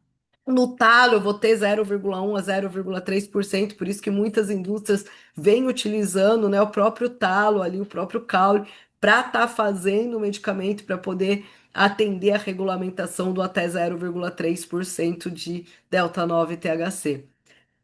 No talo, eu vou ter 0,1 a 0,3%, por isso que muitas indústrias vêm utilizando, né, o próprio talo ali, o próprio caule, para estar fazendo o medicamento para poder atender a regulamentação do até 0,3% de delta 9 THC.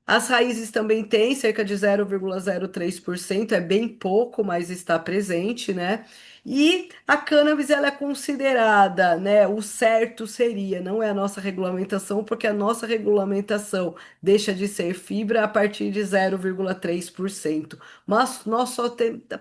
As raízes também têm cerca de 0,03%, é bem pouco, mas está presente, né? E a cannabis ela é considerada, né? O certo seria, não é a nossa regulamentação, porque a nossa regulamentação deixa de ser fibra a partir de 0,3%. Mas nós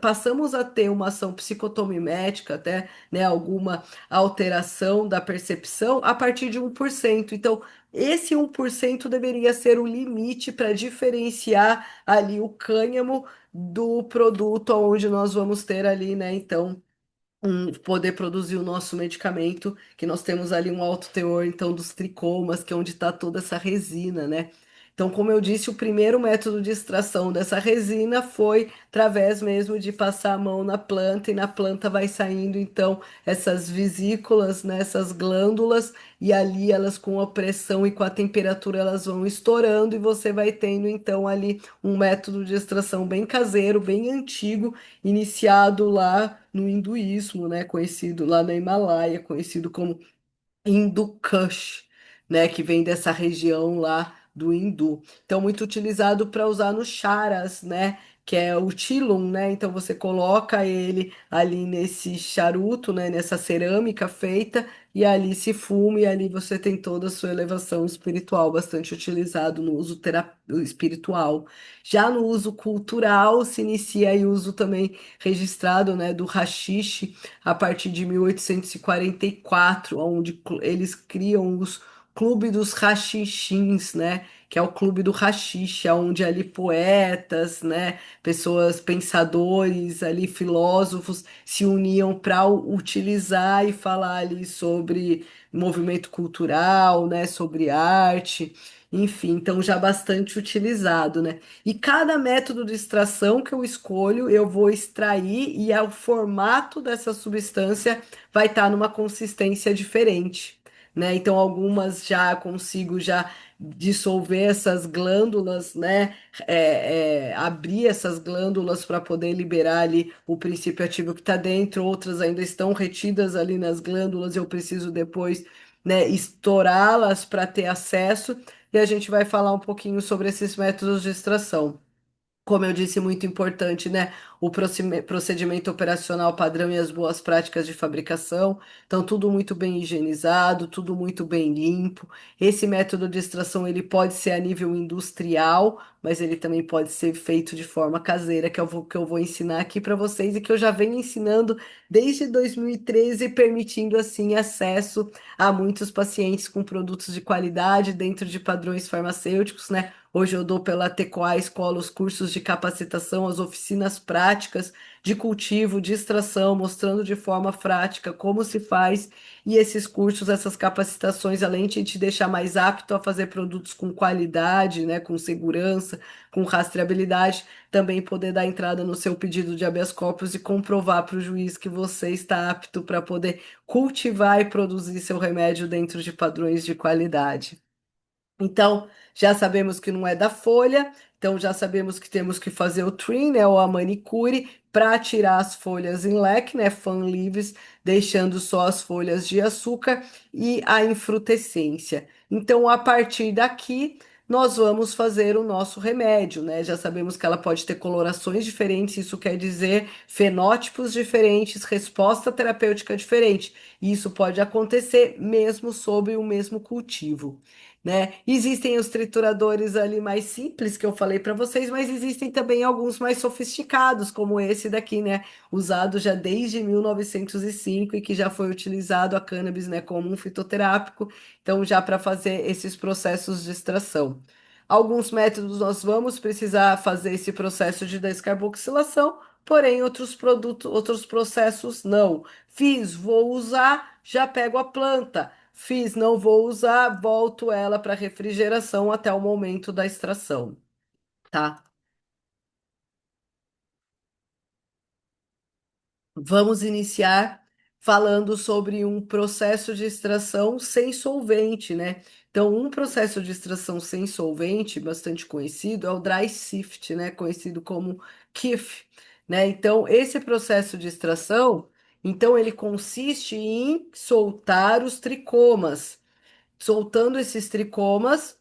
passamos a ter uma ação psicotomimética, até, né, alguma alteração da percepção a partir de 1%. Então, esse 1% deveria ser o limite para diferenciar ali o cânhamo do produto onde nós vamos ter ali, né? Então, poder produzir o nosso medicamento, que nós temos ali um alto teor, então, dos tricomas, que é onde está toda essa resina, né? Então, como eu disse, o primeiro método de extração dessa resina foi através mesmo de passar a mão na planta, e na planta vai saindo, então, essas vesículas, né, essas glândulas, e ali elas com a pressão e com a temperatura elas vão estourando, e você vai tendo, então, ali um método de extração bem caseiro, bem antigo, iniciado lá no hinduísmo, né, conhecido lá na Himalaia, conhecido como Hindu Kush, né, que vem dessa região lá do Hindu. Então, muito utilizado para usar no charas, né, que é o tilum, né? Então você coloca ele ali nesse charuto, né, nessa cerâmica feita e ali se fuma e ali você tem toda a sua elevação espiritual, bastante utilizado no uso espiritual. Já no uso cultural se inicia aí o uso também registrado, né, do haxixe a partir de 1844, onde eles criam os Clube dos Rachixins, né? Que é o clube do haxixe, onde ali poetas, né? Pessoas, pensadores, ali filósofos se uniam para utilizar e falar ali sobre movimento cultural, né? Sobre arte, enfim, então já bastante utilizado, né? E cada método de extração que eu escolho, eu vou extrair e o formato dessa substância vai estar numa consistência diferente, né? Então, algumas já consigo já dissolver essas glândulas, né? Abrir essas glândulas para poder liberar ali o princípio ativo que está dentro, outras ainda estão retidas ali nas glândulas, eu preciso depois, né, estourá-las para ter acesso, e a gente vai falar um pouquinho sobre esses métodos de extração. Como eu disse, muito importante, né? O procedimento operacional padrão e as boas práticas de fabricação. Então, tudo muito bem higienizado, tudo muito bem limpo. Esse método de extração ele pode ser a nível industrial, mas ele também pode ser feito de forma caseira, que eu vou ensinar aqui para vocês e que eu já venho ensinando desde 2013, permitindo assim acesso a muitos pacientes com produtos de qualidade dentro de padrões farmacêuticos, né? Hoje eu dou pela Tecoa Escola os cursos de capacitação, as oficinas práticas de cultivo, de extração, mostrando de forma prática como se faz. E esses cursos, essas capacitações, além de te deixar mais apto a fazer produtos com qualidade, né, com segurança, com rastreabilidade, também poder dar entrada no seu pedido de habeas corpus e comprovar para o juiz que você está apto para poder cultivar e produzir seu remédio dentro de padrões de qualidade. Então, já sabemos que não é da folha, então já sabemos que temos que fazer o trim, né, ou a manicure, para tirar as folhas em leque, né, fan leaves, deixando só as folhas de açúcar e a infrutescência. Então, a partir daqui, nós vamos fazer o nosso remédio, né? Já sabemos que ela pode ter colorações diferentes, isso quer dizer fenótipos diferentes, resposta terapêutica diferente. E isso pode acontecer mesmo sob o mesmo cultivo, né? Existem os trituradores ali mais simples que eu falei para vocês, mas existem também alguns mais sofisticados, como esse daqui, né? Usado já desde 1905 e que já foi utilizado a cannabis, né, como um fitoterápico, então já para fazer esses processos de extração. Alguns métodos nós vamos precisar fazer esse processo de descarboxilação, porém outros produtos, outros processos não. Fiz, vou usar, já pego a planta. Fiz, não vou usar, volto ela para refrigeração até o momento da extração, tá? Vamos iniciar falando sobre um processo de extração sem solvente, né? Então, um processo de extração sem solvente, bastante conhecido, é o dry sift, né? Conhecido como KIF, né? Então, esse processo de extração, então, ele consiste em soltar os tricomas. Soltando esses tricomas,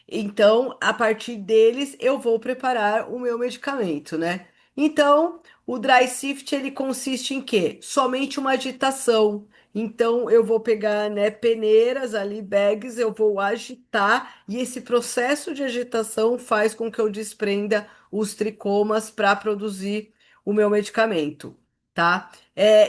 então, a partir deles, eu vou preparar o meu medicamento, né? Então, o dry sift ele consiste em quê? Somente uma agitação. Então, eu vou pegar, né, peneiras ali, bags, eu vou agitar e esse processo de agitação faz com que eu desprenda os tricomas para produzir o meu medicamento, tá?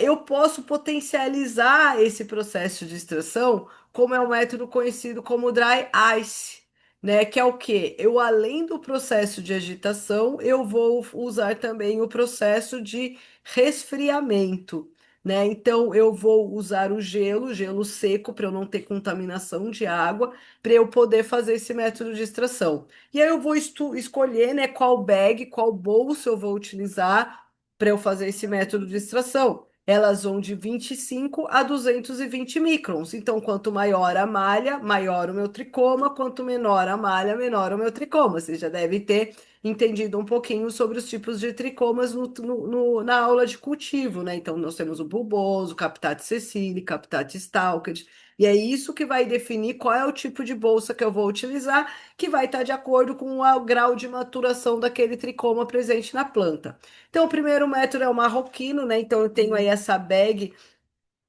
Eu posso potencializar esse processo de extração, como é um método conhecido como dry ice, né? Que é o quê? Eu, além do processo de agitação, eu vou usar também o processo de resfriamento, né? Então, eu vou usar o gelo, gelo seco, para eu não ter contaminação de água, para eu poder fazer esse método de extração. E aí eu vou escolher, né, qual bag, qual bolsa eu vou utilizar para eu fazer esse método de extração. Elas vão de 25 a 220 microns. Então, quanto maior a malha, maior o meu tricoma. Quanto menor a malha, menor o meu tricoma. Você já deve ter entendido um pouquinho sobre os tipos de tricomas na aula de cultivo, né? Então, nós temos o bulboso, Captate sessile, Captate stalked. E é isso que vai definir qual é o tipo de bolsa que eu vou utilizar, que vai estar de acordo com o grau de maturação daquele tricoma presente na planta. Então, o primeiro método é o marroquino, né? Então, eu tenho aí essa bag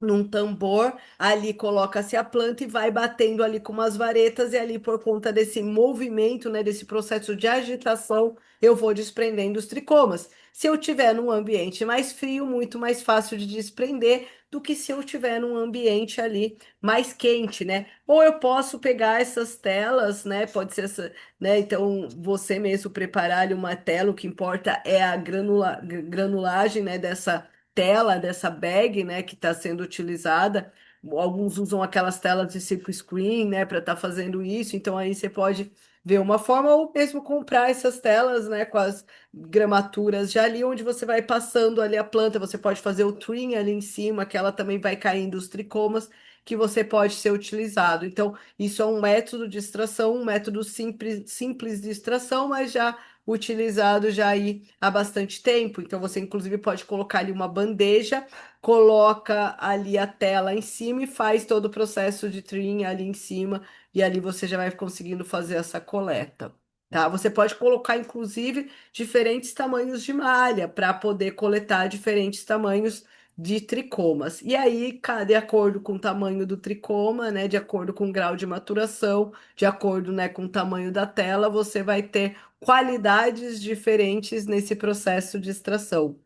num tambor, ali coloca-se a planta e vai batendo ali com umas varetas, e ali, por conta desse movimento, né, desse processo de agitação, eu vou desprendendo os tricomas. Se eu tiver num ambiente mais frio, muito mais fácil de desprender do que se eu tiver num ambiente ali mais quente, né? Ou eu posso pegar essas telas, né? Pode ser essa, né? Então, você mesmo preparar ali uma tela, o que importa é a granulagem, né, dessa tela, dessa bag, né, que está sendo utilizada. Alguns usam aquelas telas de silk screen, né, para estar fazendo isso. Então aí você pode ver uma forma ou mesmo comprar essas telas, né, com as gramaturas já ali onde você vai passando ali a planta. Você pode fazer o trim ali em cima, que ela também vai caindo os tricomas, que você pode ser utilizado. Então, isso é um método de extração, um método simples, simples de extração, mas já utilizado já aí há bastante tempo. Então você inclusive pode colocar ali uma bandeja, coloca ali a tela em cima e faz todo o processo de trim ali em cima, e ali você já vai conseguindo fazer essa coleta. Tá? Você pode colocar, inclusive, diferentes tamanhos de malha para poder coletar diferentes tamanhos de tricomas. E aí, de acordo com o tamanho do tricoma, né, de acordo com o grau de maturação, de acordo, né, com o tamanho da tela, você vai ter qualidades diferentes nesse processo de extração.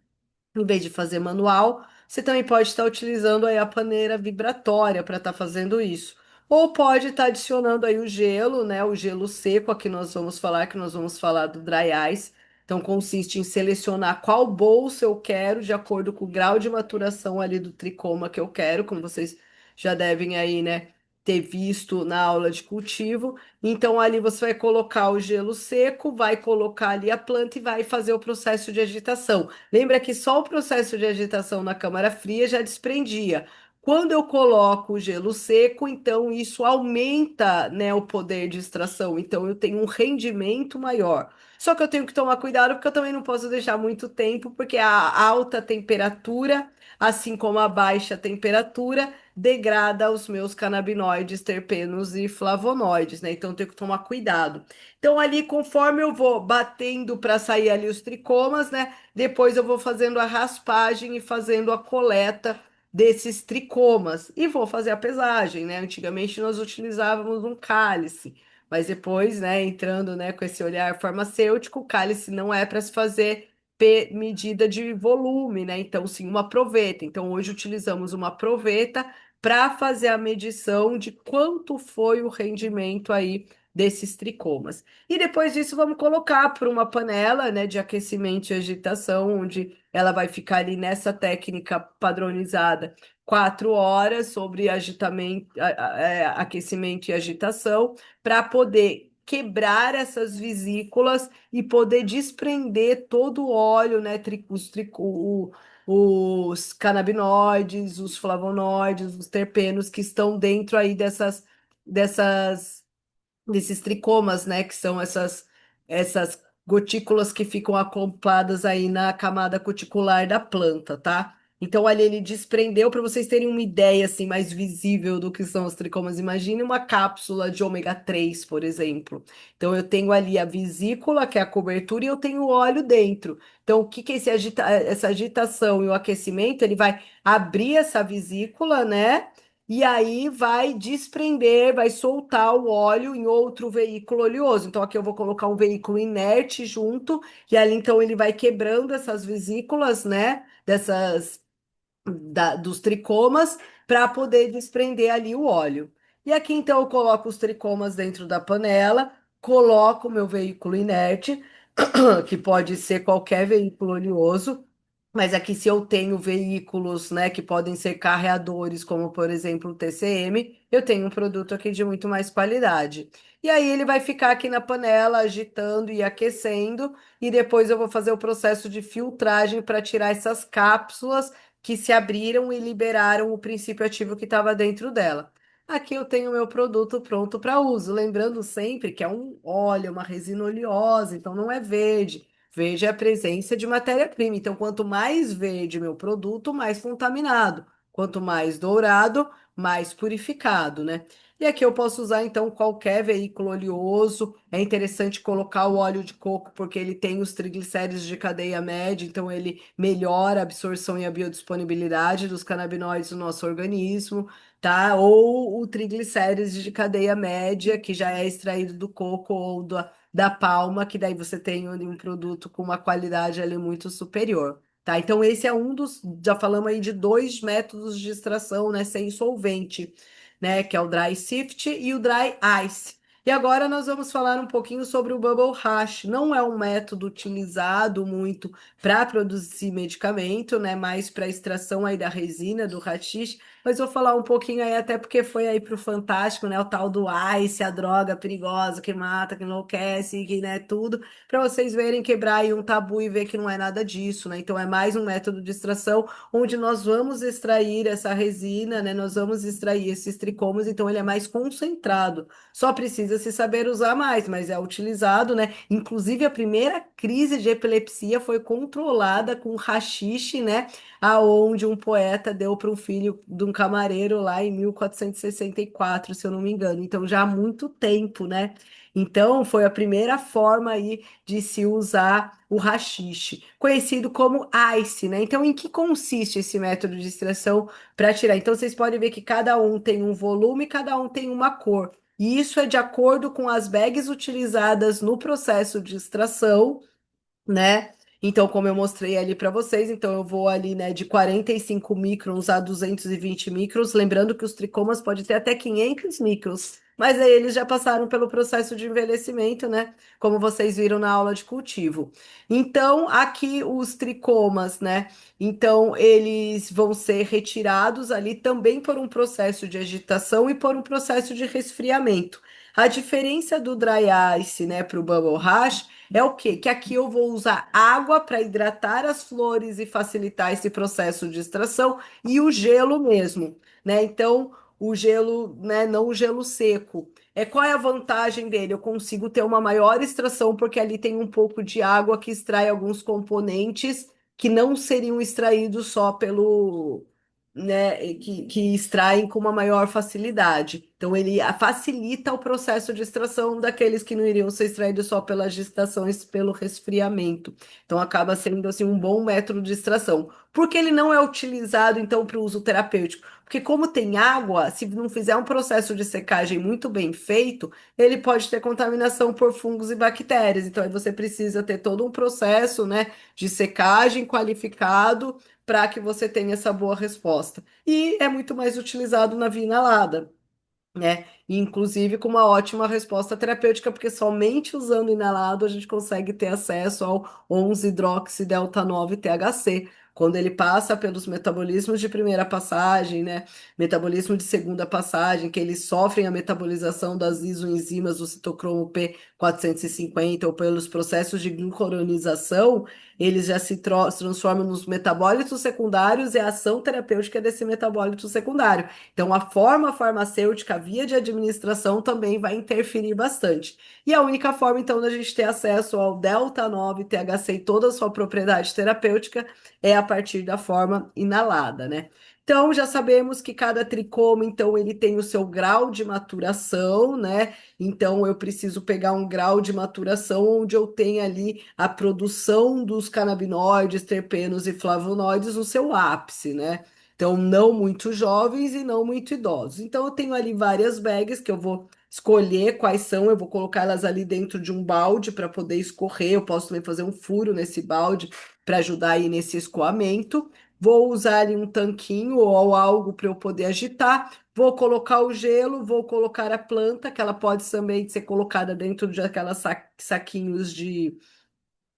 Em vez de fazer manual, você também pode estar utilizando aí a paneira vibratória para estar fazendo isso. Ou pode estar adicionando aí o gelo, né? O gelo seco, aqui nós vamos falar, que nós vamos falar do dry ice. Então, consiste em selecionar qual bolsa eu quero, de acordo com o grau de maturação ali do tricoma que eu quero, como vocês já devem aí, né, ter visto na aula de cultivo. Então, ali você vai colocar o gelo seco, vai colocar ali a planta e vai fazer o processo de agitação. Lembra que só o processo de agitação na câmara fria já desprendia. Quando eu coloco o gelo seco, então isso aumenta, né, o poder de extração. Então eu tenho um rendimento maior. Só que eu tenho que tomar cuidado porque eu também não posso deixar muito tempo, porque a alta temperatura, assim como a baixa temperatura, degrada os meus canabinoides, terpenos e flavonoides, né? Então eu tenho que tomar cuidado. Então ali, conforme eu vou batendo para sair ali os tricomas, né? Depois eu vou fazendo a raspagem e fazendo a coleta desses tricomas e vou fazer a pesagem, né? Antigamente nós utilizávamos um cálice, mas depois, né, entrando, né, com esse olhar farmacêutico, o cálice não é para se fazer medida de volume, né? Então, sim, uma proveta. Então, hoje utilizamos uma proveta para fazer a medição de quanto foi o rendimento aí desses tricomas. E depois disso, vamos colocar para uma panela, né, de aquecimento e agitação, onde ela vai ficar ali nessa técnica padronizada 4 horas sobre aquecimento e agitação, para poder quebrar essas vesículas e poder desprender todo o óleo, né, os canabinoides, os flavonoides, os terpenos que estão dentro aí dessas desses tricomas, né, que são essas gotículas que ficam acopladas aí na camada cuticular da planta, tá? Então ali ele desprendeu para vocês terem uma ideia assim mais visível do que são os tricomas. Imagine uma cápsula de ômega 3, por exemplo. Então eu tenho ali a vesícula, que é a cobertura, e eu tenho o óleo dentro. Então o que que essa agitação e o aquecimento, ele vai abrir essa vesícula, né? E aí vai desprender, vai soltar o óleo em outro veículo oleoso. Então aqui eu vou colocar um veículo inerte junto, e ali então ele vai quebrando essas vesículas, né? Dos tricomas para poder desprender ali o óleo. E aqui então eu coloco os tricomas dentro da panela, coloco o meu veículo inerte, que pode ser qualquer veículo oleoso, mas aqui se eu tenho veículos, né, que podem ser carreadores, como por exemplo o TCM, eu tenho um produto aqui de muito mais qualidade. E aí ele vai ficar aqui na panela agitando e aquecendo, e depois eu vou fazer o processo de filtragem para tirar essas cápsulas que se abriram e liberaram o princípio ativo que estava dentro dela. Aqui eu tenho o meu produto pronto para uso, lembrando sempre que é um óleo, uma resina oleosa, então não é verde. Verde é a presença de matéria-prima. Então, quanto mais verde meu produto, mais contaminado. Quanto mais dourado, mais purificado, né? E aqui eu posso usar então qualquer veículo oleoso. É interessante colocar o óleo de coco porque ele tem os triglicéridos de cadeia média, então ele melhora a absorção e a biodisponibilidade dos canabinoides no nosso organismo, tá? Ou o triglicérides de cadeia média, que já é extraído do coco ou da palma, que daí você tem ali um produto com uma qualidade ali muito superior. Tá, então esse é um dos, já falamos aí de dois métodos de extração, né, sem solvente, né, que é o dry sift e o dry ice. E agora nós vamos falar um pouquinho sobre o bubble hash. Não é um método utilizado muito para produzir medicamento, né, mais para extração aí da resina do haxixe, mas vou falar um pouquinho aí até porque foi aí para o Fantástico, né, o tal do ice, a droga perigosa que mata, que enlouquece, que, né, tudo, para vocês verem quebrar aí um tabu e ver que não é nada disso, né? Então é mais um método de extração onde nós vamos extrair essa resina, né? Nós vamos extrair esses tricomos, então ele é mais concentrado. Só precisa se saber usar mais, mas é utilizado, né? Inclusive a primeira crise de epilepsia foi controlada com haxixe, né? Aonde um poeta deu para um filho de um camareiro lá em 1464, se eu não me engano. Então já há muito tempo, né? Então, foi a primeira forma aí de se usar o haxixe, conhecido como ice, né? Então, em que consiste esse método de extração para tirar? Então, vocês podem ver que cada um tem um volume, cada um tem uma cor. E isso é de acordo com as bags utilizadas no processo de extração, né? Então, como eu mostrei ali para vocês, então eu vou ali, né, de 45 microns a 220 microns, lembrando que os tricomas podem ter até 500 microns, mas aí eles já passaram pelo processo de envelhecimento, né? Como vocês viram na aula de cultivo. Então, aqui os tricomas, né? Então, eles vão ser retirados ali também por um processo de agitação e por um processo de resfriamento. A diferença do dry ice, né, para o bubble hash é o quê? Que aqui eu vou usar água para hidratar as flores e facilitar esse processo de extração e o gelo mesmo, né? Então, o gelo, né, não o gelo seco. Qual é a vantagem dele? Eu consigo ter uma maior extração porque ali tem um pouco de água que extrai alguns componentes que não seriam extraídos só pelo, né, que extraem com uma maior facilidade. Então, ele facilita o processo de extração daqueles que não iriam ser extraídos só pela gestação e pelo resfriamento. Então, acaba sendo assim um bom método de extração. Por que ele não é utilizado, então, para o uso terapêutico? Porque, como tem água, se não fizer um processo de secagem muito bem feito, ele pode ter contaminação por fungos e bactérias. Então, aí você precisa ter todo um processo, né, de secagem qualificado para que você tenha essa boa resposta. E é muito mais utilizado na via inalada, né? E, inclusive com uma ótima resposta terapêutica, porque somente usando inalado a gente consegue ter acesso ao 11-hidroxidelta-9-THC. Quando ele passa pelos metabolismos de primeira passagem, né? Metabolismo de segunda passagem, que eles sofrem a metabolização das isoenzimas do citocromo P450 ou pelos processos de glucuronização, eles já se transformam nos metabólitos secundários e a ação terapêutica desse metabólito secundário. Então, a forma farmacêutica, a via de administração também vai interferir bastante. E a única forma, então, da gente ter acesso ao delta 9 THC e toda a sua propriedade terapêutica é a partir da forma inalada, né? Então, já sabemos que cada tricoma, então, ele tem o seu grau de maturação, né? Então, eu preciso pegar um grau de maturação onde eu tenha ali a produção dos canabinoides, terpenos e flavonoides no seu ápice, né? Então, não muito jovens e não muito idosos. Então, eu tenho ali várias bags que eu vou escolher quais são, eu vou colocar elas ali dentro de um balde para poder escorrer. Eu posso também fazer um furo nesse balde para ajudar aí nesse escoamento. Vou usar ali um tanquinho ou algo para eu poder agitar. Vou colocar o gelo, vou colocar a planta, que ela pode também ser colocada dentro de aquelas saquinhos de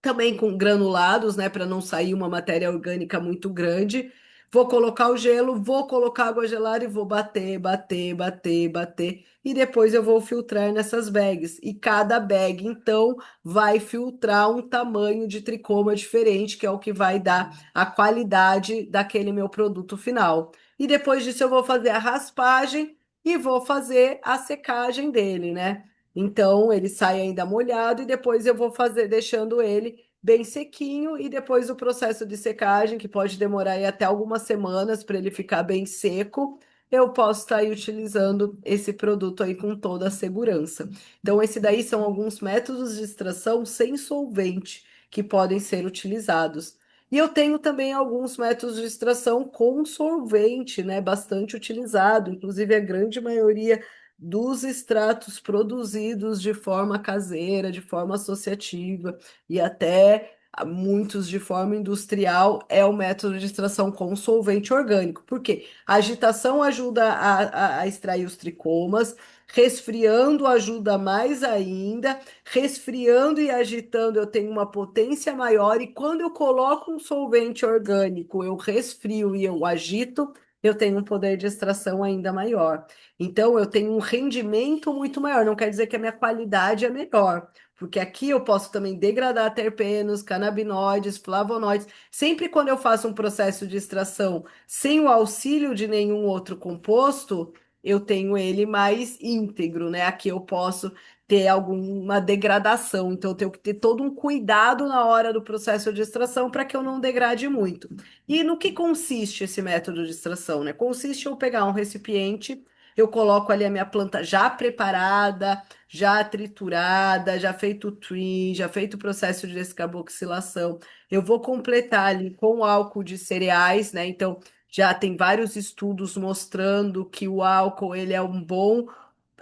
também com granulados, né, para não sair uma matéria orgânica muito grande. Vou colocar o gelo, vou colocar água gelada e vou bater, bater, bater, bater. E depois eu vou filtrar nessas bags. E cada bag, então, vai filtrar um tamanho de tricoma diferente, que é o que vai dar a qualidade daquele meu produto final. E depois disso eu vou fazer a raspagem e vou fazer a secagem dele, né? Então ele sai ainda molhado e depois eu vou fazer deixando ele bem sequinho e depois o processo de secagem, que pode demorar aí até algumas semanas para ele ficar bem seco, eu posso estar aí utilizando esse produto aí com toda a segurança. Então esse daí são alguns métodos de extração sem solvente que podem ser utilizados. E eu tenho também alguns métodos de extração com solvente, né, bastante utilizado, inclusive a grande maioria dos extratos produzidos de forma caseira, de forma associativa e até muitos de forma industrial é o método de extração com solvente orgânico. Por quê? A agitação ajuda a extrair os tricomas, resfriando ajuda mais ainda, resfriando e agitando eu tenho uma potência maior, e quando eu coloco um solvente orgânico, eu resfrio e eu agito, eu tenho um poder de extração ainda maior. Então, eu tenho um rendimento muito maior. Não quer dizer que a minha qualidade é melhor, porque aqui eu posso também degradar terpenos, canabinoides, flavonoides. Sempre quando eu faço um processo de extração sem o auxílio de nenhum outro composto, eu tenho ele mais íntegro, né? Aqui eu posso ter alguma degradação, então eu tenho que ter todo um cuidado na hora do processo de extração para que eu não degrade muito. E no que consiste esse método de extração, né? Consiste em eu pegar um recipiente, eu coloco ali a minha planta já preparada, já triturada, já feito o trim, já feito o processo de descarboxilação. Eu vou completar ali com álcool de cereais, né? Então, já tem vários estudos mostrando que o álcool ele é um bom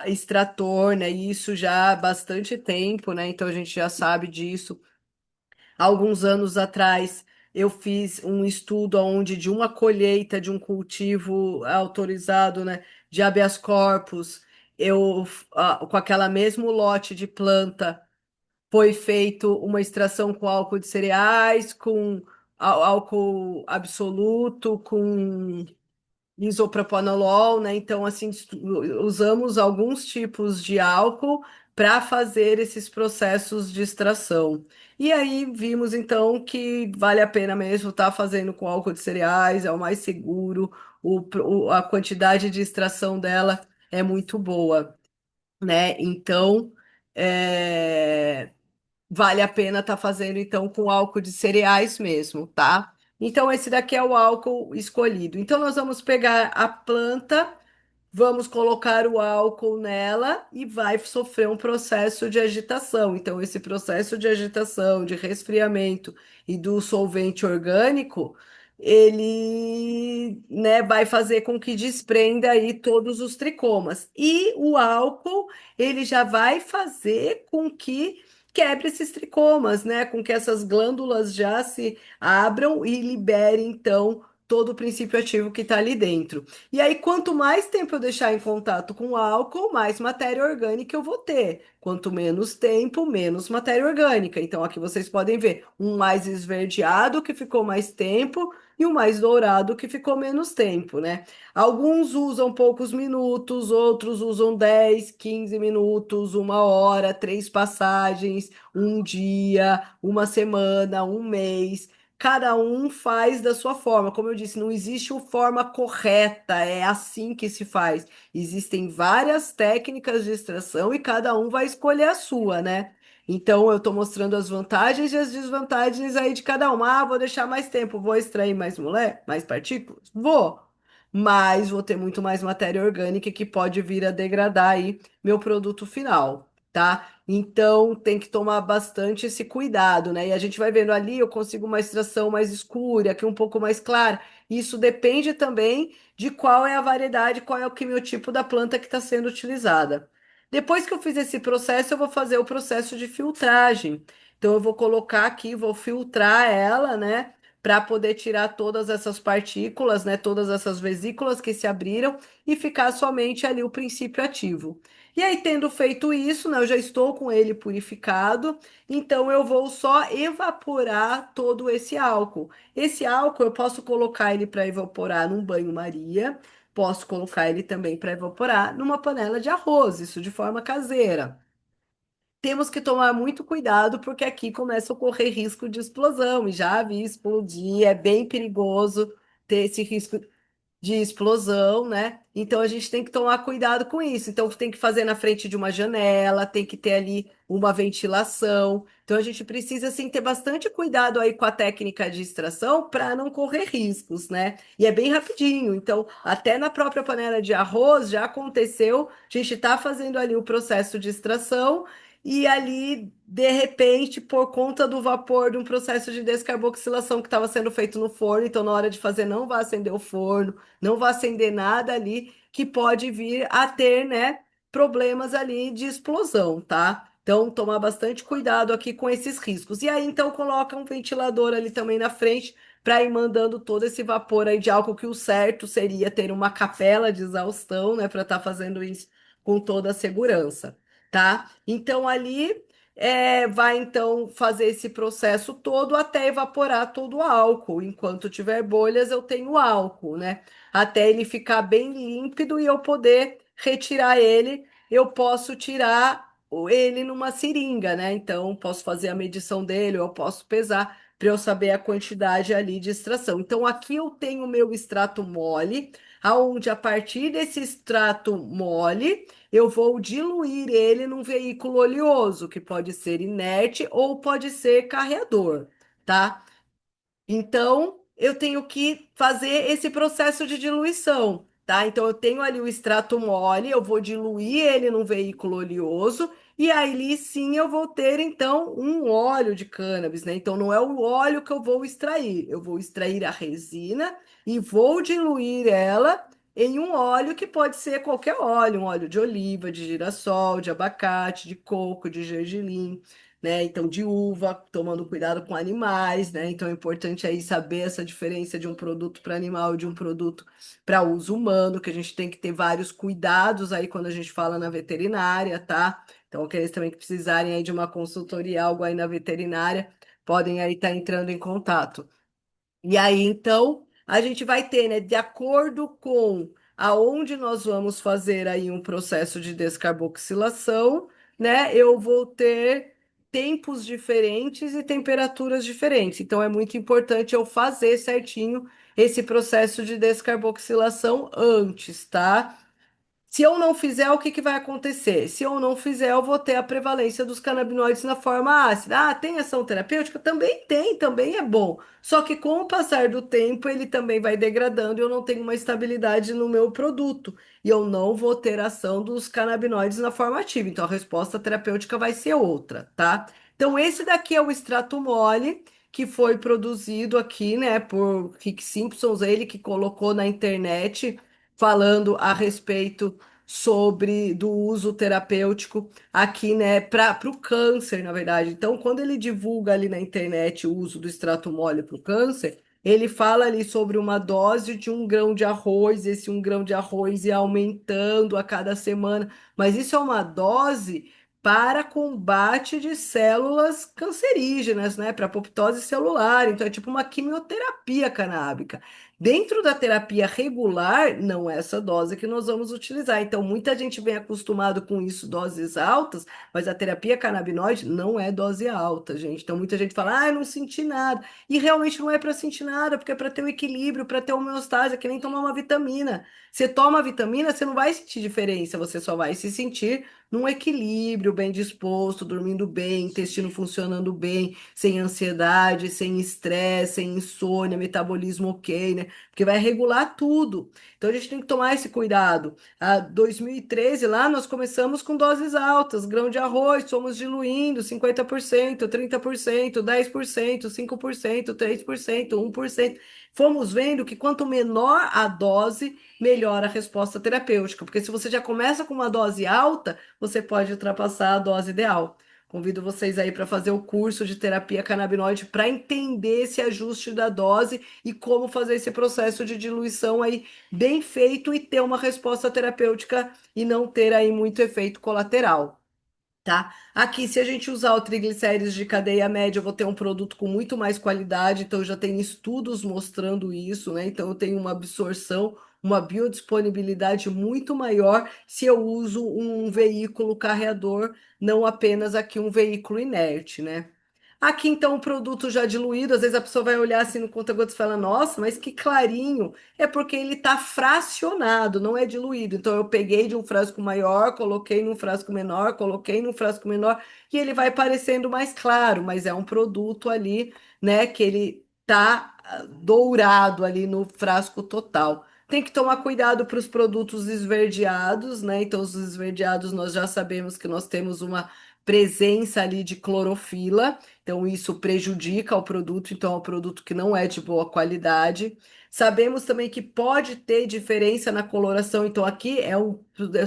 extrator, né? E isso já há bastante tempo, né? Então a gente já sabe disso. Há alguns anos atrás, eu fiz um estudo onde de uma colheita de um cultivo autorizado, né, de habeas corpus, com aquela mesmo lote de planta, foi feito uma extração com álcool de cereais, com álcool absoluto, com isopropanolol, né? Então, assim, usamos alguns tipos de álcool para fazer esses processos de extração. E aí vimos então que vale a pena mesmo estar fazendo com álcool de cereais, é o mais seguro, a quantidade de extração dela é muito boa, né? Então, é, vale a pena estar fazendo então com álcool de cereais mesmo, tá? Então, esse daqui é o álcool escolhido. Então, nós vamos pegar a planta. Vamos colocar o álcool nela e vai sofrer um processo de agitação. Então, esse processo de agitação, de resfriamento e do solvente orgânico, ele, né, vai fazer com que desprenda aí todos os tricomas. E o álcool, ele já vai fazer com que quebre esses tricomas, né, com que essas glândulas já se abram e liberem, então, todo o princípio ativo que está ali dentro. E aí, quanto mais tempo eu deixar em contato com o álcool, mais matéria orgânica eu vou ter. Quanto menos tempo, menos matéria orgânica. Então, aqui vocês podem ver um mais esverdeado que ficou mais tempo e um mais dourado que ficou menos tempo, né? Alguns usam poucos minutos, outros usam 10, 15 minutos, uma hora, três passagens, um dia, uma semana, um mês. Cada um faz da sua forma. Como eu disse, não existe uma forma correta, é assim que se faz. Existem várias técnicas de extração e cada um vai escolher a sua, né? Então, eu estou mostrando as vantagens e as desvantagens aí de cada uma. Ah, vou deixar mais tempo, vou extrair mais mais partículas? Vou. Mas vou ter muito mais matéria orgânica que pode vir a degradar aí meu produto final, tá? Então tem que tomar bastante esse cuidado, né? E a gente vai vendo ali, eu consigo uma extração mais escura, aqui um pouco mais clara. Isso depende também de qual é a variedade, qual é o quimiotipo da planta que está sendo utilizada. Depois que eu fiz esse processo, eu vou fazer o processo de filtragem. Então eu vou colocar aqui, vou filtrar ela, né? Para poder tirar todas essas partículas, né? Todas essas vesículas que se abriram e ficar somente ali o princípio ativo. E aí, tendo feito isso, né, eu já estou com ele purificado, então eu vou só evaporar todo esse álcool. Esse álcool eu posso colocar ele para evaporar num banho-maria, posso colocar ele também para evaporar numa panela de arroz, isso de forma caseira. Temos que tomar muito cuidado porque aqui começa a ocorrer risco de explosão, e já vi explodir, é bem perigoso ter esse risco de explosão, né? Então a gente tem que tomar cuidado com isso. Então tem que fazer na frente de uma janela, tem que ter ali uma ventilação. Então a gente precisa assim ter bastante cuidado aí com a técnica de extração para não correr riscos, né? E é bem rapidinho. Então, até na própria panela de arroz já aconteceu, a gente está fazendo ali o processo de extração e ali, de repente, por conta do vapor de um processo de descarboxilação que estava sendo feito no forno, então na hora de fazer não vai acender o forno, não vai acender nada ali que pode vir a ter, né, problemas ali de explosão, tá? Então, tomar bastante cuidado aqui com esses riscos. E aí, então, coloca um ventilador ali também na frente para ir mandando todo esse vapor aí de álcool, que o certo seria ter uma capela de exaustão, né, para estar fazendo isso com toda a segurança, tá? Então, ali vai então fazer esse processo todo até evaporar todo o álcool. Enquanto tiver bolhas, eu tenho álcool, né? Até ele ficar bem límpido e eu poder retirar ele, eu posso tirar ele numa seringa, né? Então, posso fazer a medição dele, eu posso pesar para eu saber a quantidade ali de extração. Então, aqui eu tenho o meu extrato mole, aonde a partir desse extrato mole eu vou diluir ele num veículo oleoso, que pode ser inerte ou pode ser carreador, tá? Então, eu tenho que fazer esse processo de diluição, tá? Então, eu tenho ali o extrato mole, eu vou diluir ele num veículo oleoso, e aí sim eu vou ter, então, um óleo de cannabis, né? Então, não é o óleo que eu vou extrair a resina e vou diluir ela em um óleo que pode ser qualquer óleo, um óleo de oliva, de girassol, de abacate, de coco, de gergelim, né? Então, de uva, tomando cuidado com animais, né? Então, é importante aí saber essa diferença de um produto para animal e de um produto para uso humano, que a gente tem que ter vários cuidados aí quando a gente fala na veterinária, tá? Então, aqueles também que precisarem aí de uma consultoria, algo aí na veterinária, podem aí estar entrando em contato. E aí, então, a gente vai ter, né, de acordo com aonde nós vamos fazer aí um processo de descarboxilação, né, eu vou ter tempos diferentes e temperaturas diferentes. Então, é muito importante eu fazer certinho esse processo de descarboxilação antes, tá? Se eu não fizer, o que que vai acontecer? Se eu não fizer, eu vou ter a prevalência dos canabinoides na forma ácida. Ah, tem ação terapêutica? Também tem, também é bom. Só que com o passar do tempo, ele também vai degradando e eu não tenho uma estabilidade no meu produto. E eu não vou ter ação dos canabinoides na forma ativa. Então a resposta terapêutica vai ser outra, tá? Então esse daqui é o extrato mole que foi produzido aqui, né, por Rick Simpsons, ele que colocou na internet falando a respeito sobre do uso terapêutico aqui, né, para o câncer, na verdade. Então, quando ele divulga ali na internet o uso do extrato mole para o câncer, ele fala ali sobre uma dose de 1 grão de arroz, esse 1 grão de arroz ia aumentando a cada semana, mas isso é uma dose para combate de células cancerígenas, né, para apoptose celular. Então, é tipo uma quimioterapia canábica. Dentro da terapia regular, não é essa dose que nós vamos utilizar. Então, muita gente vem acostumado com isso, doses altas, mas a terapia canabinoide não é dose alta, gente. Então, muita gente fala, ah, eu não senti nada. E realmente não é para sentir nada, porque é para ter um equilíbrio, para ter homeostase, é que nem tomar uma vitamina. Você toma a vitamina, você não vai sentir diferença, você só vai se sentir num equilíbrio, bem disposto, dormindo bem, intestino funcionando bem, sem ansiedade, sem estresse, sem insônia, metabolismo ok, né? Porque vai regular tudo. Então a gente tem que tomar esse cuidado. A 2013, lá nós começamos com doses altas, grão de arroz, fomos diluindo 50%, 30%, 10%, 5%, 3%, 1%. Fomos vendo que quanto menor a dose, melhor a resposta terapêutica. Porque se você já começa com uma dose alta, você pode ultrapassar a dose ideal. Convido vocês aí para fazer o curso de terapia canabinoide para entender esse ajuste da dose e como fazer esse processo de diluição aí bem feito e ter uma resposta terapêutica e não ter aí muito efeito colateral. Tá? Aqui, se a gente usar o triglicérides de cadeia média, eu vou ter um produto com muito mais qualidade, então já tem estudos mostrando isso, né? Então eu tenho uma absorção, uma biodisponibilidade muito maior se eu uso um veículo carreador, não apenas aqui um veículo inerte, né? Aqui, então, o produto já diluído, às vezes a pessoa vai olhar assim no conta-gotas e fala, nossa, mas que clarinho. É porque ele está fracionado, não é diluído. Então, eu peguei de um frasco maior, coloquei num frasco menor, coloquei num frasco menor, e ele vai parecendo mais claro, mas é um produto ali, né, que ele tá dourado ali no frasco total. Tem que tomar cuidado para os produtos esverdeados, né? Então, os esverdeados nós já sabemos que nós temos uma presença ali de clorofila. Então, isso prejudica o produto, então é um produto que não é de boa qualidade. Sabemos também que pode ter diferença na coloração, então aqui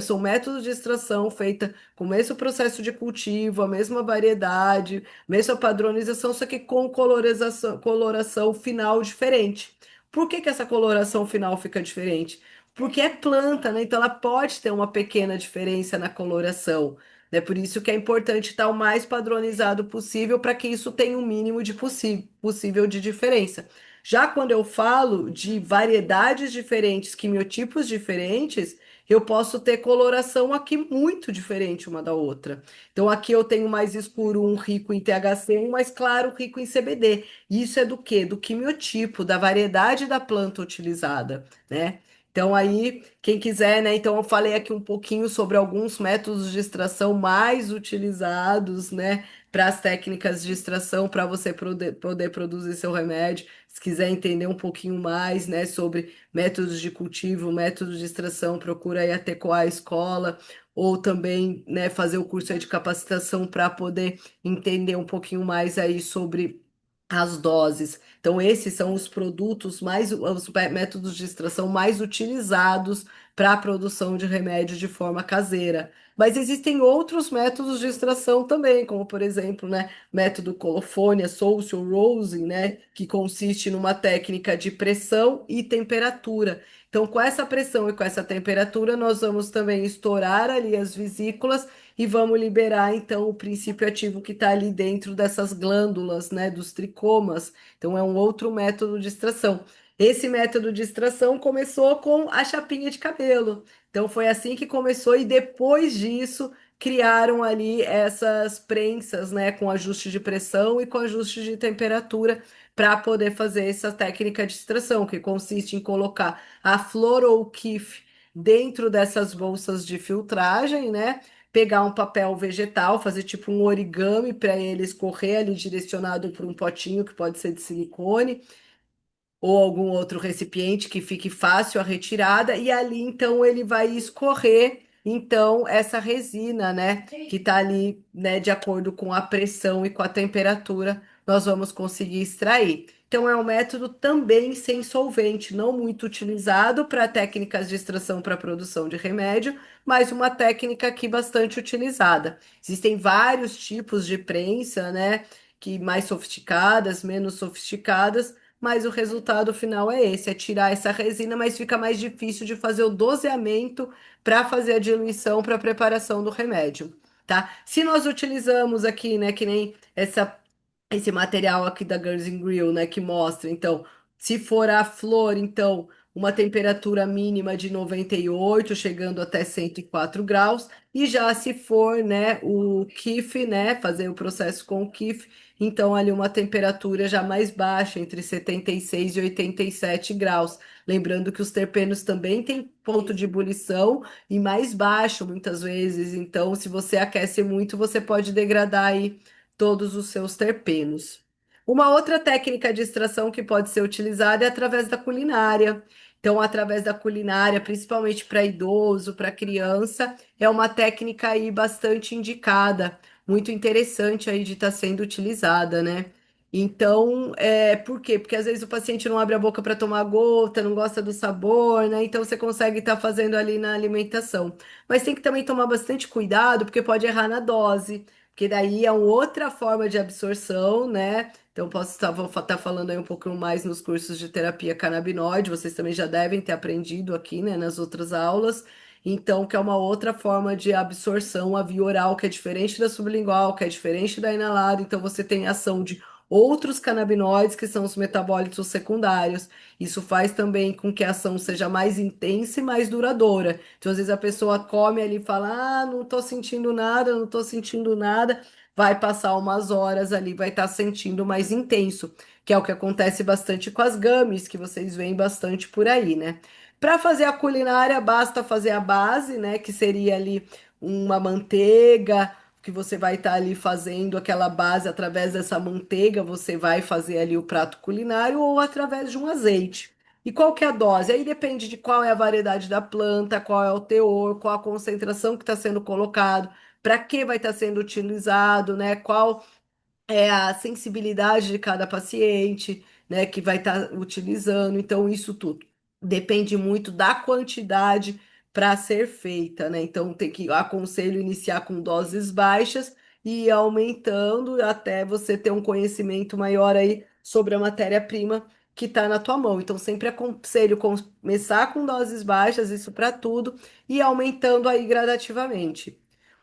são métodos de extração feita com o mesmo processo de cultivo, a mesma variedade, mesma padronização, só que com coloração final diferente. Por que que essa coloração final fica diferente? Porque é planta, né? Então ela pode ter uma pequena diferença na coloração. É por isso que é importante estar o mais padronizado possível para que isso tenha o mínimo de possível de diferença. Já quando eu falo de variedades diferentes, quimiotipos diferentes, eu posso ter coloração aqui muito diferente uma da outra. Então aqui eu tenho mais escuro um rico em THC, um mais claro rico em CBD. Isso é do quê? Do quimiotipo, da variedade da planta utilizada, né? Então aí, quem quiser, né? Então eu falei aqui um pouquinho sobre alguns métodos de extração mais utilizados, né? Para as técnicas de extração, para você poder produzir seu remédio. Se quiser entender um pouquinho mais, né, sobre métodos de cultivo, métodos de extração, procura aí a Tecoa Escola, ou também, né, fazer o curso aí de capacitação para poder entender um pouquinho mais aí sobre as doses. Então, esses são os produtos mais, os métodos de extração mais utilizados para a produção de remédio de forma caseira. Mas existem outros métodos de extração também, como por exemplo, né, método Colofonia, Social Rosing, né, que consiste numa técnica de pressão e temperatura. Então, com essa pressão e com essa temperatura, nós vamos também estourar ali as vesículas e vamos liberar então o princípio ativo que está ali dentro dessas glândulas, né, dos tricomas. Então, é um outro método de extração. Esse método de extração começou com a chapinha de cabelo. Então foi assim que começou e depois disso criaram ali essas prensas, né, com ajuste de pressão e com ajuste de temperatura para poder fazer essa técnica de extração, que consiste em colocar a flor ou o quiff dentro dessas bolsas de filtragem, né? Pegar um papel vegetal, fazer tipo um origami para ele escorrer ali direcionado para um potinho que pode ser de silicone ou algum outro recipiente que fique fácil a retirada, e ali então ele vai escorrer então essa resina, né, que tá ali, né, de acordo com a pressão e com a temperatura, nós vamos conseguir extrair. Então é um método também sem solvente, não muito utilizado para técnicas de extração para produção de remédio, mas uma técnica aqui bastante utilizada. Existem vários tipos de prensa, né, que mais sofisticadas, menos sofisticadas, mas o resultado final é esse, é tirar essa resina, mas fica mais difícil de fazer o doseamento para fazer a diluição para a preparação do remédio, tá? Se nós utilizamos aqui, né, que nem esse material aqui da Girls in Grill, né, que mostra, então, se for a flor, então, uma temperatura mínima de 98, chegando até 104 graus, e já se for, né, o kiff, né, fazer o processo com o kiff, então ali uma temperatura já mais baixa, entre 76 e 87 graus. Lembrando que os terpenos também têm ponto de ebulição e mais baixo muitas vezes, então se você aquece muito, você pode degradar aí todos os seus terpenos. Uma outra técnica de extração que pode ser utilizada é através da culinária. Então, através da culinária, principalmente para idoso, para criança, é uma técnica aí bastante indicada, muito interessante aí de estar sendo utilizada, né? Então, por quê? Porque às vezes o paciente não abre a boca para tomar gota, não gosta do sabor, né? Então você consegue estar fazendo ali na alimentação. Mas tem que também tomar bastante cuidado, porque pode errar na dose, porque daí é uma outra forma de absorção, né? Então, vou estar falando aí um pouco mais nos cursos de terapia canabinoide, vocês também já devem ter aprendido aqui, né, nas outras aulas. Então, que é uma outra forma de absorção, a via oral, que é diferente da sublingual, que é diferente da inalada. Então, você tem ação de outros canabinoides, que são os metabólitos secundários. Isso faz também com que a ação seja mais intensa e mais duradoura. Então, às vezes a pessoa come ali e fala: Ah, não tô sentindo nada, não tô sentindo nada. Vai passar umas horas ali, vai estar sentindo mais intenso, que é o que acontece bastante com as gummies, que vocês veem bastante por aí, né? Para fazer a culinária, basta fazer a base, né? Que seria ali uma manteiga, que você vai estar ali fazendo aquela base através dessa manteiga, você vai fazer ali o prato culinário ou através de um azeite. E qual que é a dose? Aí depende de qual é a variedade da planta, qual é o teor, qual a concentração que está sendo colocado, para que vai estar sendo utilizado, né? Qual é a sensibilidade de cada paciente, né, que vai estar utilizando. Então, isso tudo depende muito da quantidade para ser feita, né? Então, tem que aconselho iniciar com doses baixas e ir aumentando até você ter um conhecimento maior aí sobre a matéria-prima que está na tua mão. Então, sempre aconselho começar com doses baixas, isso para tudo, e ir aumentando aí gradativamente.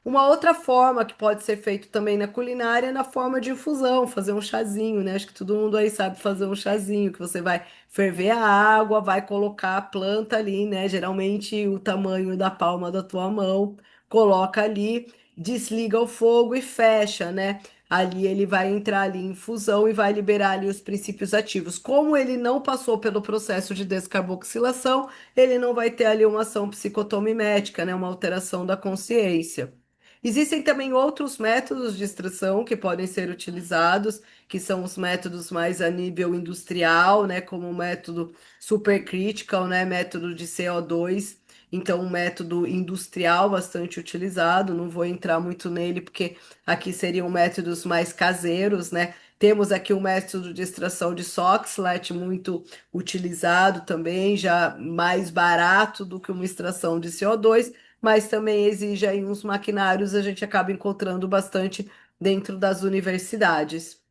Uma outra forma que pode ser feito também na culinária é na forma de infusão, fazer um chazinho, né? Acho que todo mundo aí sabe fazer um chazinho, que você vai ferver a água, vai colocar a planta ali, né? Geralmente o tamanho da palma da tua mão, coloca ali, desliga o fogo e fecha, né? Ali ele vai entrar ali em infusão e vai liberar ali os princípios ativos. Como ele não passou pelo processo de descarboxilação, ele não vai ter ali uma ação psicotomimética, né? Uma alteração da consciência. Existem também outros métodos de extração que podem ser utilizados, que são os métodos mais a nível industrial, né, como o método supercritical, né, método de CO2. Então, um método industrial bastante utilizado, não vou entrar muito nele, porque aqui seriam métodos mais caseiros, né? Temos aqui o método de extração de Soxhlet, muito utilizado também, já mais barato do que uma extração de CO2, mas também exige aí uns maquinários, a gente acaba encontrando bastante dentro das universidades.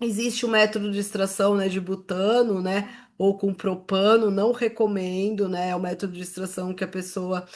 Existe o método de extração, né, de butano, né, ou com propano, não recomendo, né? É o método de extração que a pessoa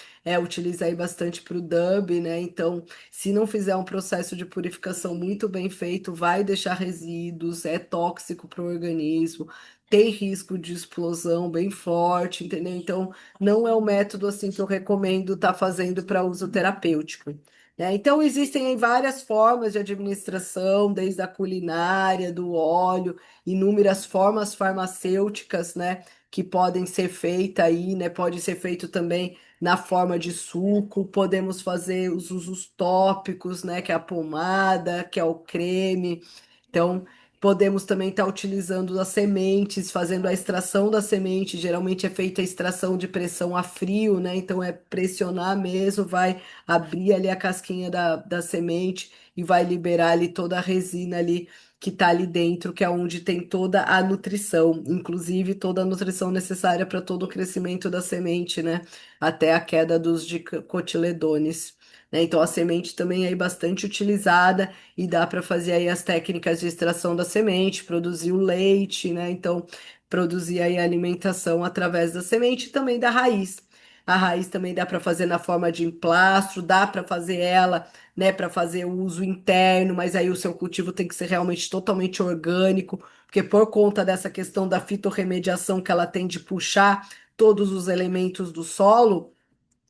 utiliza aí bastante para o dub, né? Então, se não fizer um processo de purificação muito bem feito, vai deixar resíduos, é tóxico para o organismo, tem risco de explosão bem forte, entendeu? Então, não é um método assim que eu recomendo estar fazendo para uso terapêutico. Né? Então, existem aí várias formas de administração, desde a culinária, do óleo, inúmeras formas farmacêuticas, né, que podem ser feitas aí, né? Pode ser feito também na forma de suco, podemos fazer os usos tópicos, né, que é a pomada, que é o creme. Então, podemos também estar utilizando as sementes, fazendo a extração da semente. Geralmente é feita a extração de pressão a frio, né? Então é pressionar mesmo, vai abrir ali a casquinha da semente e vai liberar ali toda a resina ali que está ali dentro, que é onde tem toda a nutrição, inclusive toda a nutrição necessária para todo o crescimento da semente, né? Até a queda dos cotiledones. Né? Então a semente também é aí bastante utilizada e dá para fazer aí as técnicas de extração da semente, produzir o leite, né? Então, produzir aí a alimentação através da semente e também da raiz. A raiz também dá para fazer na forma de emplastro, dá para fazer ela, né, para fazer o uso interno, mas aí o seu cultivo tem que ser realmente totalmente orgânico, porque por conta dessa questão da fitorremediação que ela tem de puxar todos os elementos do solo,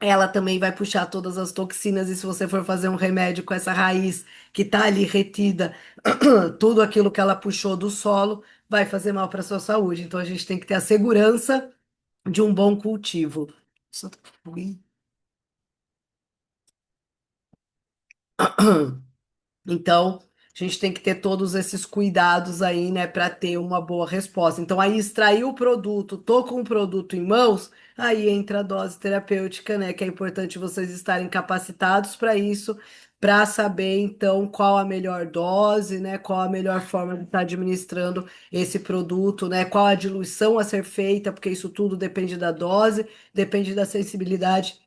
ela também vai puxar todas as toxinas, e se você for fazer um remédio com essa raiz que está ali retida, tudo aquilo que ela puxou do solo vai fazer mal para a sua saúde. Então a gente tem que ter a segurança de um bom cultivo. Só- Então, a gente tem que ter todos esses cuidados aí, né, para ter uma boa resposta. Então, aí extrair o produto, tô com o produto em mãos, aí entra a dose terapêutica, né, que é importante vocês estarem capacitados para isso, para saber então qual a melhor dose, né, qual a melhor forma de estar administrando esse produto, né, qual a diluição a ser feita, porque isso tudo depende da dose, depende da sensibilidade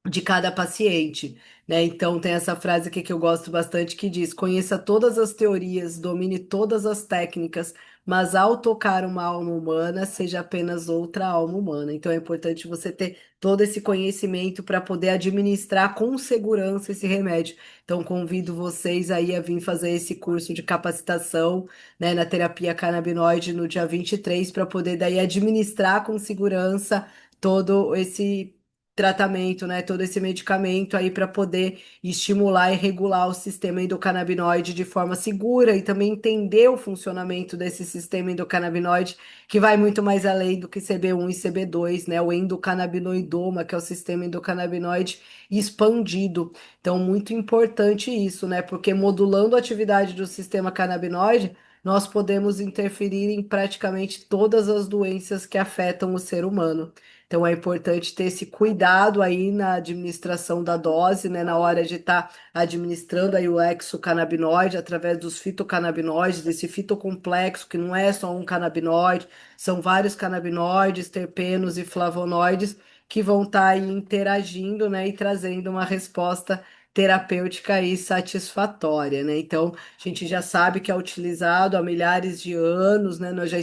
de cada paciente, né? Então tem essa frase aqui que eu gosto bastante que diz: conheça todas as teorias, domine todas as técnicas, mas ao tocar uma alma humana, seja apenas outra alma humana. Então é importante você ter todo esse conhecimento para poder administrar com segurança esse remédio. Então convido vocês aí a vir fazer esse curso de capacitação, né, na terapia canabinoide no dia 23 para poder daí administrar com segurança todo esse tratamento, né, todo esse medicamento aí para poder estimular e regular o sistema endocannabinoide de forma segura e também entender o funcionamento desse sistema endocannabinoide, que vai muito mais além do que CB1 e CB2, né, o endocannabinoidoma, que é o sistema endocannabinoide expandido. Então, muito importante isso, né, porque modulando a atividade do sistema canabinoide, nós podemos interferir em praticamente todas as doenças que afetam o ser humano. Então é importante ter esse cuidado aí na administração da dose, né, na hora de estar administrando aí o exocannabinoide através dos fitocannabinoides, desse fitocomplexo que não é só um canabinoide, são vários canabinoides, terpenos e flavonoides que vão estar aí interagindo, né, e trazendo uma resposta terapêutica aí satisfatória, né? Então, a gente já sabe que é utilizado há milhares de anos, né? Nós já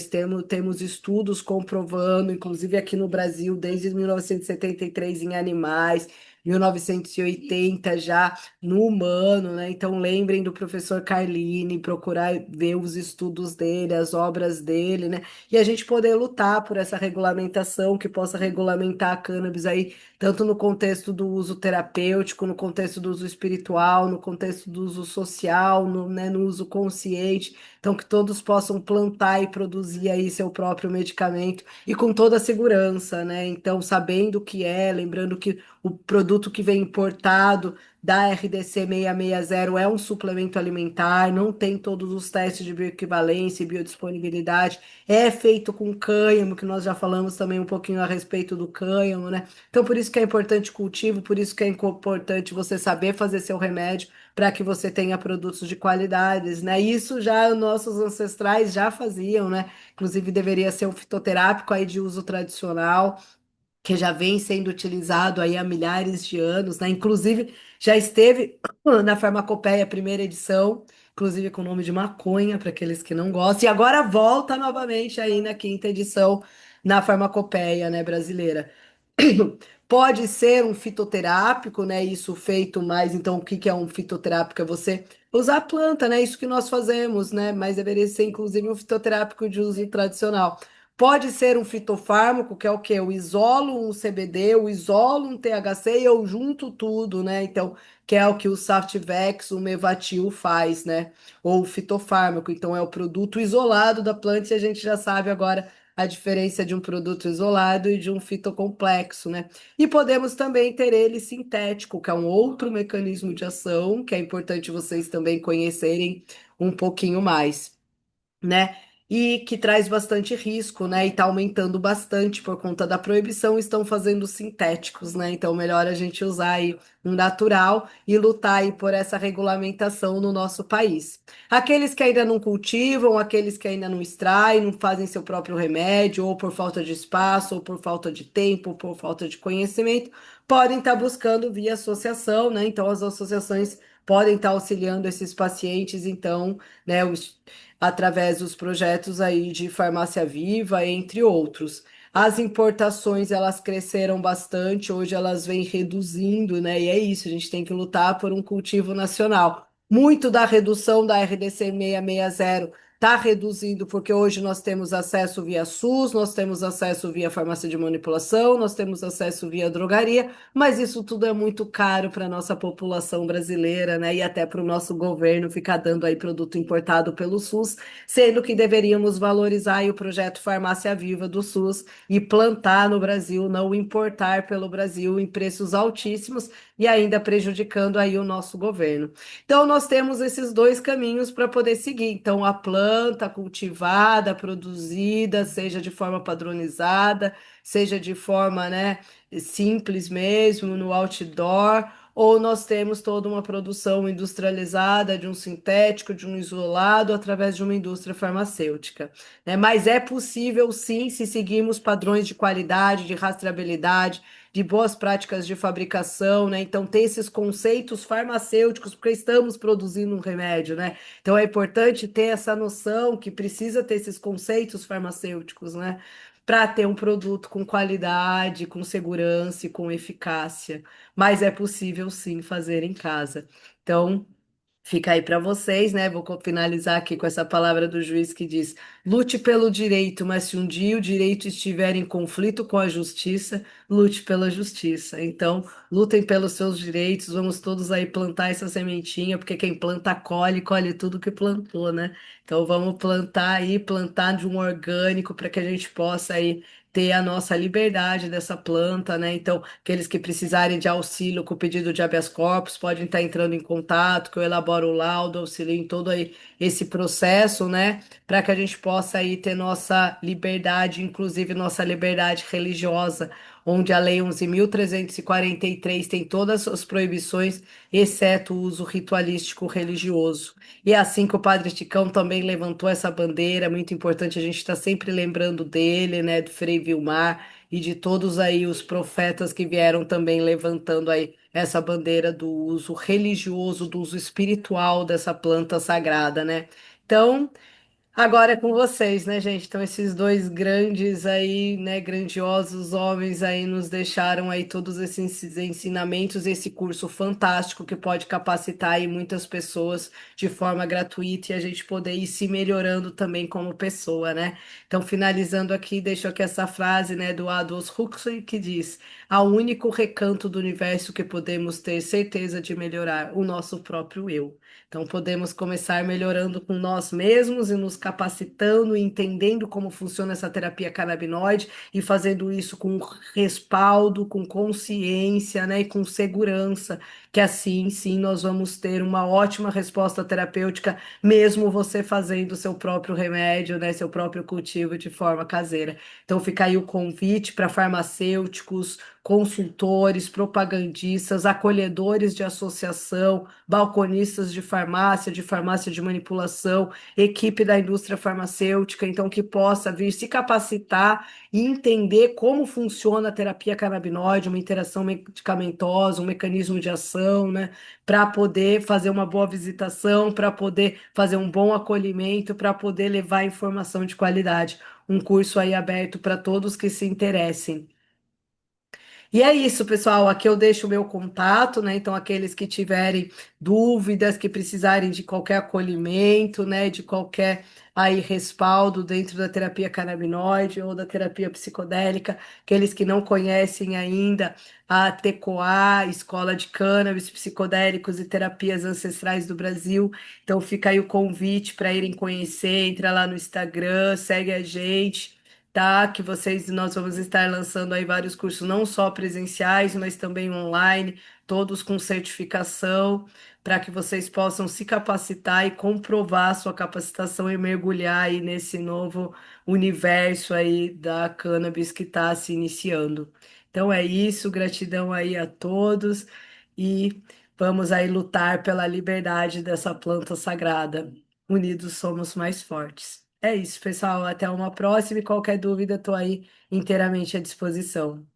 temos estudos comprovando, inclusive aqui no Brasil, desde 1973 em animais, 1980 já no humano, né? Então lembrem do professor Carlini, procurar ver os estudos dele, as obras dele, né? E a gente poder lutar por essa regulamentação que possa regulamentar a cannabis aí, tanto no contexto do uso terapêutico, no contexto do uso espiritual, no contexto do uso social, no, né, no uso consciente. Então, que todos possam plantar e produzir aí seu próprio medicamento e com toda a segurança, né? Então, sabendo o que é, lembrando que o produto que vem importado da RDC 660 é um suplemento alimentar, não tem todos os testes de bioequivalência e biodisponibilidade, é feito com cânhamo, que nós já falamos também um pouquinho a respeito do cânhamo, né? Então, por isso que é importante o cultivo, por isso que é importante você saber fazer seu remédio para que você tenha produtos de qualidades, né? Isso já nossos ancestrais já faziam, né? Inclusive deveria ser um fitoterápico aí de uso tradicional, que já vem sendo utilizado aí há milhares de anos, né? Inclusive já esteve na Farmacopeia primeira edição, inclusive com o nome de maconha, para aqueles que não gostam, e agora volta novamente aí na quinta edição na farmacopeia, né, brasileira. Pode ser um fitoterápico, né? Isso feito mais. Então, o que que é um fitoterápico? É você usar a planta, né? Isso que nós fazemos, né? Mas deveria ser, inclusive, um fitoterápico de uso tradicional. Pode ser um fitofármaco, que é o quê? Eu isolo um CBD, eu isolo um THC e eu junto tudo, né? Então, que é o que o Saftivex, o Mevatil faz, né? Ou o fitofármaco. Então, é o produto isolado da planta e a gente já sabe agora a diferença de um produto isolado e de um fitocomplexo, né? E podemos também ter ele sintético, que é um outro mecanismo de ação, que é importante vocês também conhecerem um pouquinho mais, né? E que traz bastante risco, né? E está aumentando bastante por conta da proibição, estão fazendo sintéticos, né? Então, melhor a gente usar aí um natural e lutar aí por essa regulamentação no nosso país. Aqueles que ainda não cultivam, aqueles que ainda não extraem, não fazem seu próprio remédio, ou por falta de espaço, ou por falta de tempo, ou por falta de conhecimento, podem estar buscando via associação, né? Então, as associações podem estar auxiliando esses pacientes, então, né? Através dos projetos aí de farmácia viva, entre outros. As importações, elas cresceram bastante, hoje elas vêm reduzindo, né? E é isso, a gente tem que lutar por um cultivo nacional. Muito da redução da RDC 660 está reduzindo, porque hoje nós temos acesso via SUS, nós temos acesso via farmácia de manipulação, nós temos acesso via drogaria, mas isso tudo é muito caro para a nossa população brasileira, né? E até para o nosso governo ficar dando aí produto importado pelo SUS, sendo que deveríamos valorizar aí o projeto Farmácia Viva do SUS e plantar no Brasil, não importar pelo Brasil em preços altíssimos e ainda prejudicando aí o nosso governo. Então, nós temos esses dois caminhos para poder seguir. Então, a planta cultivada, produzida, seja de forma padronizada, seja de forma, né, simples mesmo, no outdoor, ou nós temos toda uma produção industrializada de um sintético, de um isolado, através de uma indústria farmacêutica, né? Mas é possível, sim, se seguirmos padrões de qualidade, de rastreabilidade, de boas práticas de fabricação, né? Então, ter esses conceitos farmacêuticos, porque estamos produzindo um remédio, né? Então, é importante ter essa noção que precisa ter esses conceitos farmacêuticos, né? Para ter um produto com qualidade, com segurança e com eficácia. Mas é possível sim fazer em casa. Então, fica aí para vocês, né? Vou finalizar aqui com essa palavra do juiz que diz: lute pelo direito, mas se um dia o direito estiver em conflito com a justiça, lute pela justiça. Então, lutem pelos seus direitos, vamos todos aí plantar essa sementinha, porque quem planta colhe, colhe tudo que plantou, né? Então, vamos plantar aí, plantar de um orgânico para que a gente possa aí ter a nossa liberdade dessa planta, né? Então, aqueles que precisarem de auxílio com o pedido de habeas corpus podem estar entrando em contato, que eu elaboro o laudo, auxilio em todo aí esse processo, né? Para que a gente possa aí ter nossa liberdade, inclusive nossa liberdade religiosa, onde a Lei 11.343 tem todas as suas proibições, exceto o uso ritualístico religioso. E é assim que o Padre Ticão também levantou essa bandeira, muito importante a gente estar sempre lembrando dele, né, do Frei Vilmar e de todos aí os profetas que vieram também levantando aí essa bandeira do uso religioso, do uso espiritual dessa planta sagrada, né? Então, agora é com vocês, né, gente? Então, esses dois grandes aí, né, grandiosos homens aí nos deixaram aí todos esses ensinamentos, esse curso fantástico que pode capacitar aí muitas pessoas de forma gratuita e a gente poder ir se melhorando também como pessoa, né? Então, finalizando aqui, deixo aqui essa frase, né, do Aldous Huxley que diz: ao único recanto do universo que podemos ter certeza de melhorar, o nosso próprio eu. Então, podemos começar melhorando com nós mesmos e nos capacitando, e entendendo como funciona essa terapia canabinoide e fazendo isso com respaldo, com consciência, né, e com segurança, que assim sim nós vamos ter uma ótima resposta terapêutica, mesmo você fazendo seu próprio remédio, né, seu próprio cultivo de forma caseira. Então, fica aí o convite para farmacêuticos, consultores, propagandistas, acolhedores de associação, balconistas de farmácia de manipulação, equipe da indústria farmacêutica, então que possa vir se capacitar e entender como funciona a terapia canabinoide, uma interação medicamentosa, um mecanismo de ação, né, para poder fazer uma boa visitação, para poder fazer um bom acolhimento, para poder levar informação de qualidade. Um curso aí aberto para todos que se interessem. E é isso, pessoal. Aqui eu deixo o meu contato, né? Então, aqueles que tiverem dúvidas, que precisarem de qualquer acolhimento, né? De qualquer aí respaldo dentro da terapia canabinoide ou da terapia psicodélica, aqueles que não conhecem ainda a TECOA, Escola de Cannabis, Psicodélicos e Terapias Ancestrais do Brasil. Então, fica aí o convite para irem conhecer. Entra lá no Instagram, segue a gente, tá? Que nós vamos estar lançando aí vários cursos, não só presenciais, mas também online, todos com certificação, para que vocês possam se capacitar e comprovar a sua capacitação e mergulhar aí nesse novo universo aí da cannabis que está se iniciando. Então é isso, gratidão aí a todos e vamos aí lutar pela liberdade dessa planta sagrada. Unidos somos mais fortes. É isso, pessoal. Até uma próxima e qualquer dúvida, estou aí inteiramente à disposição.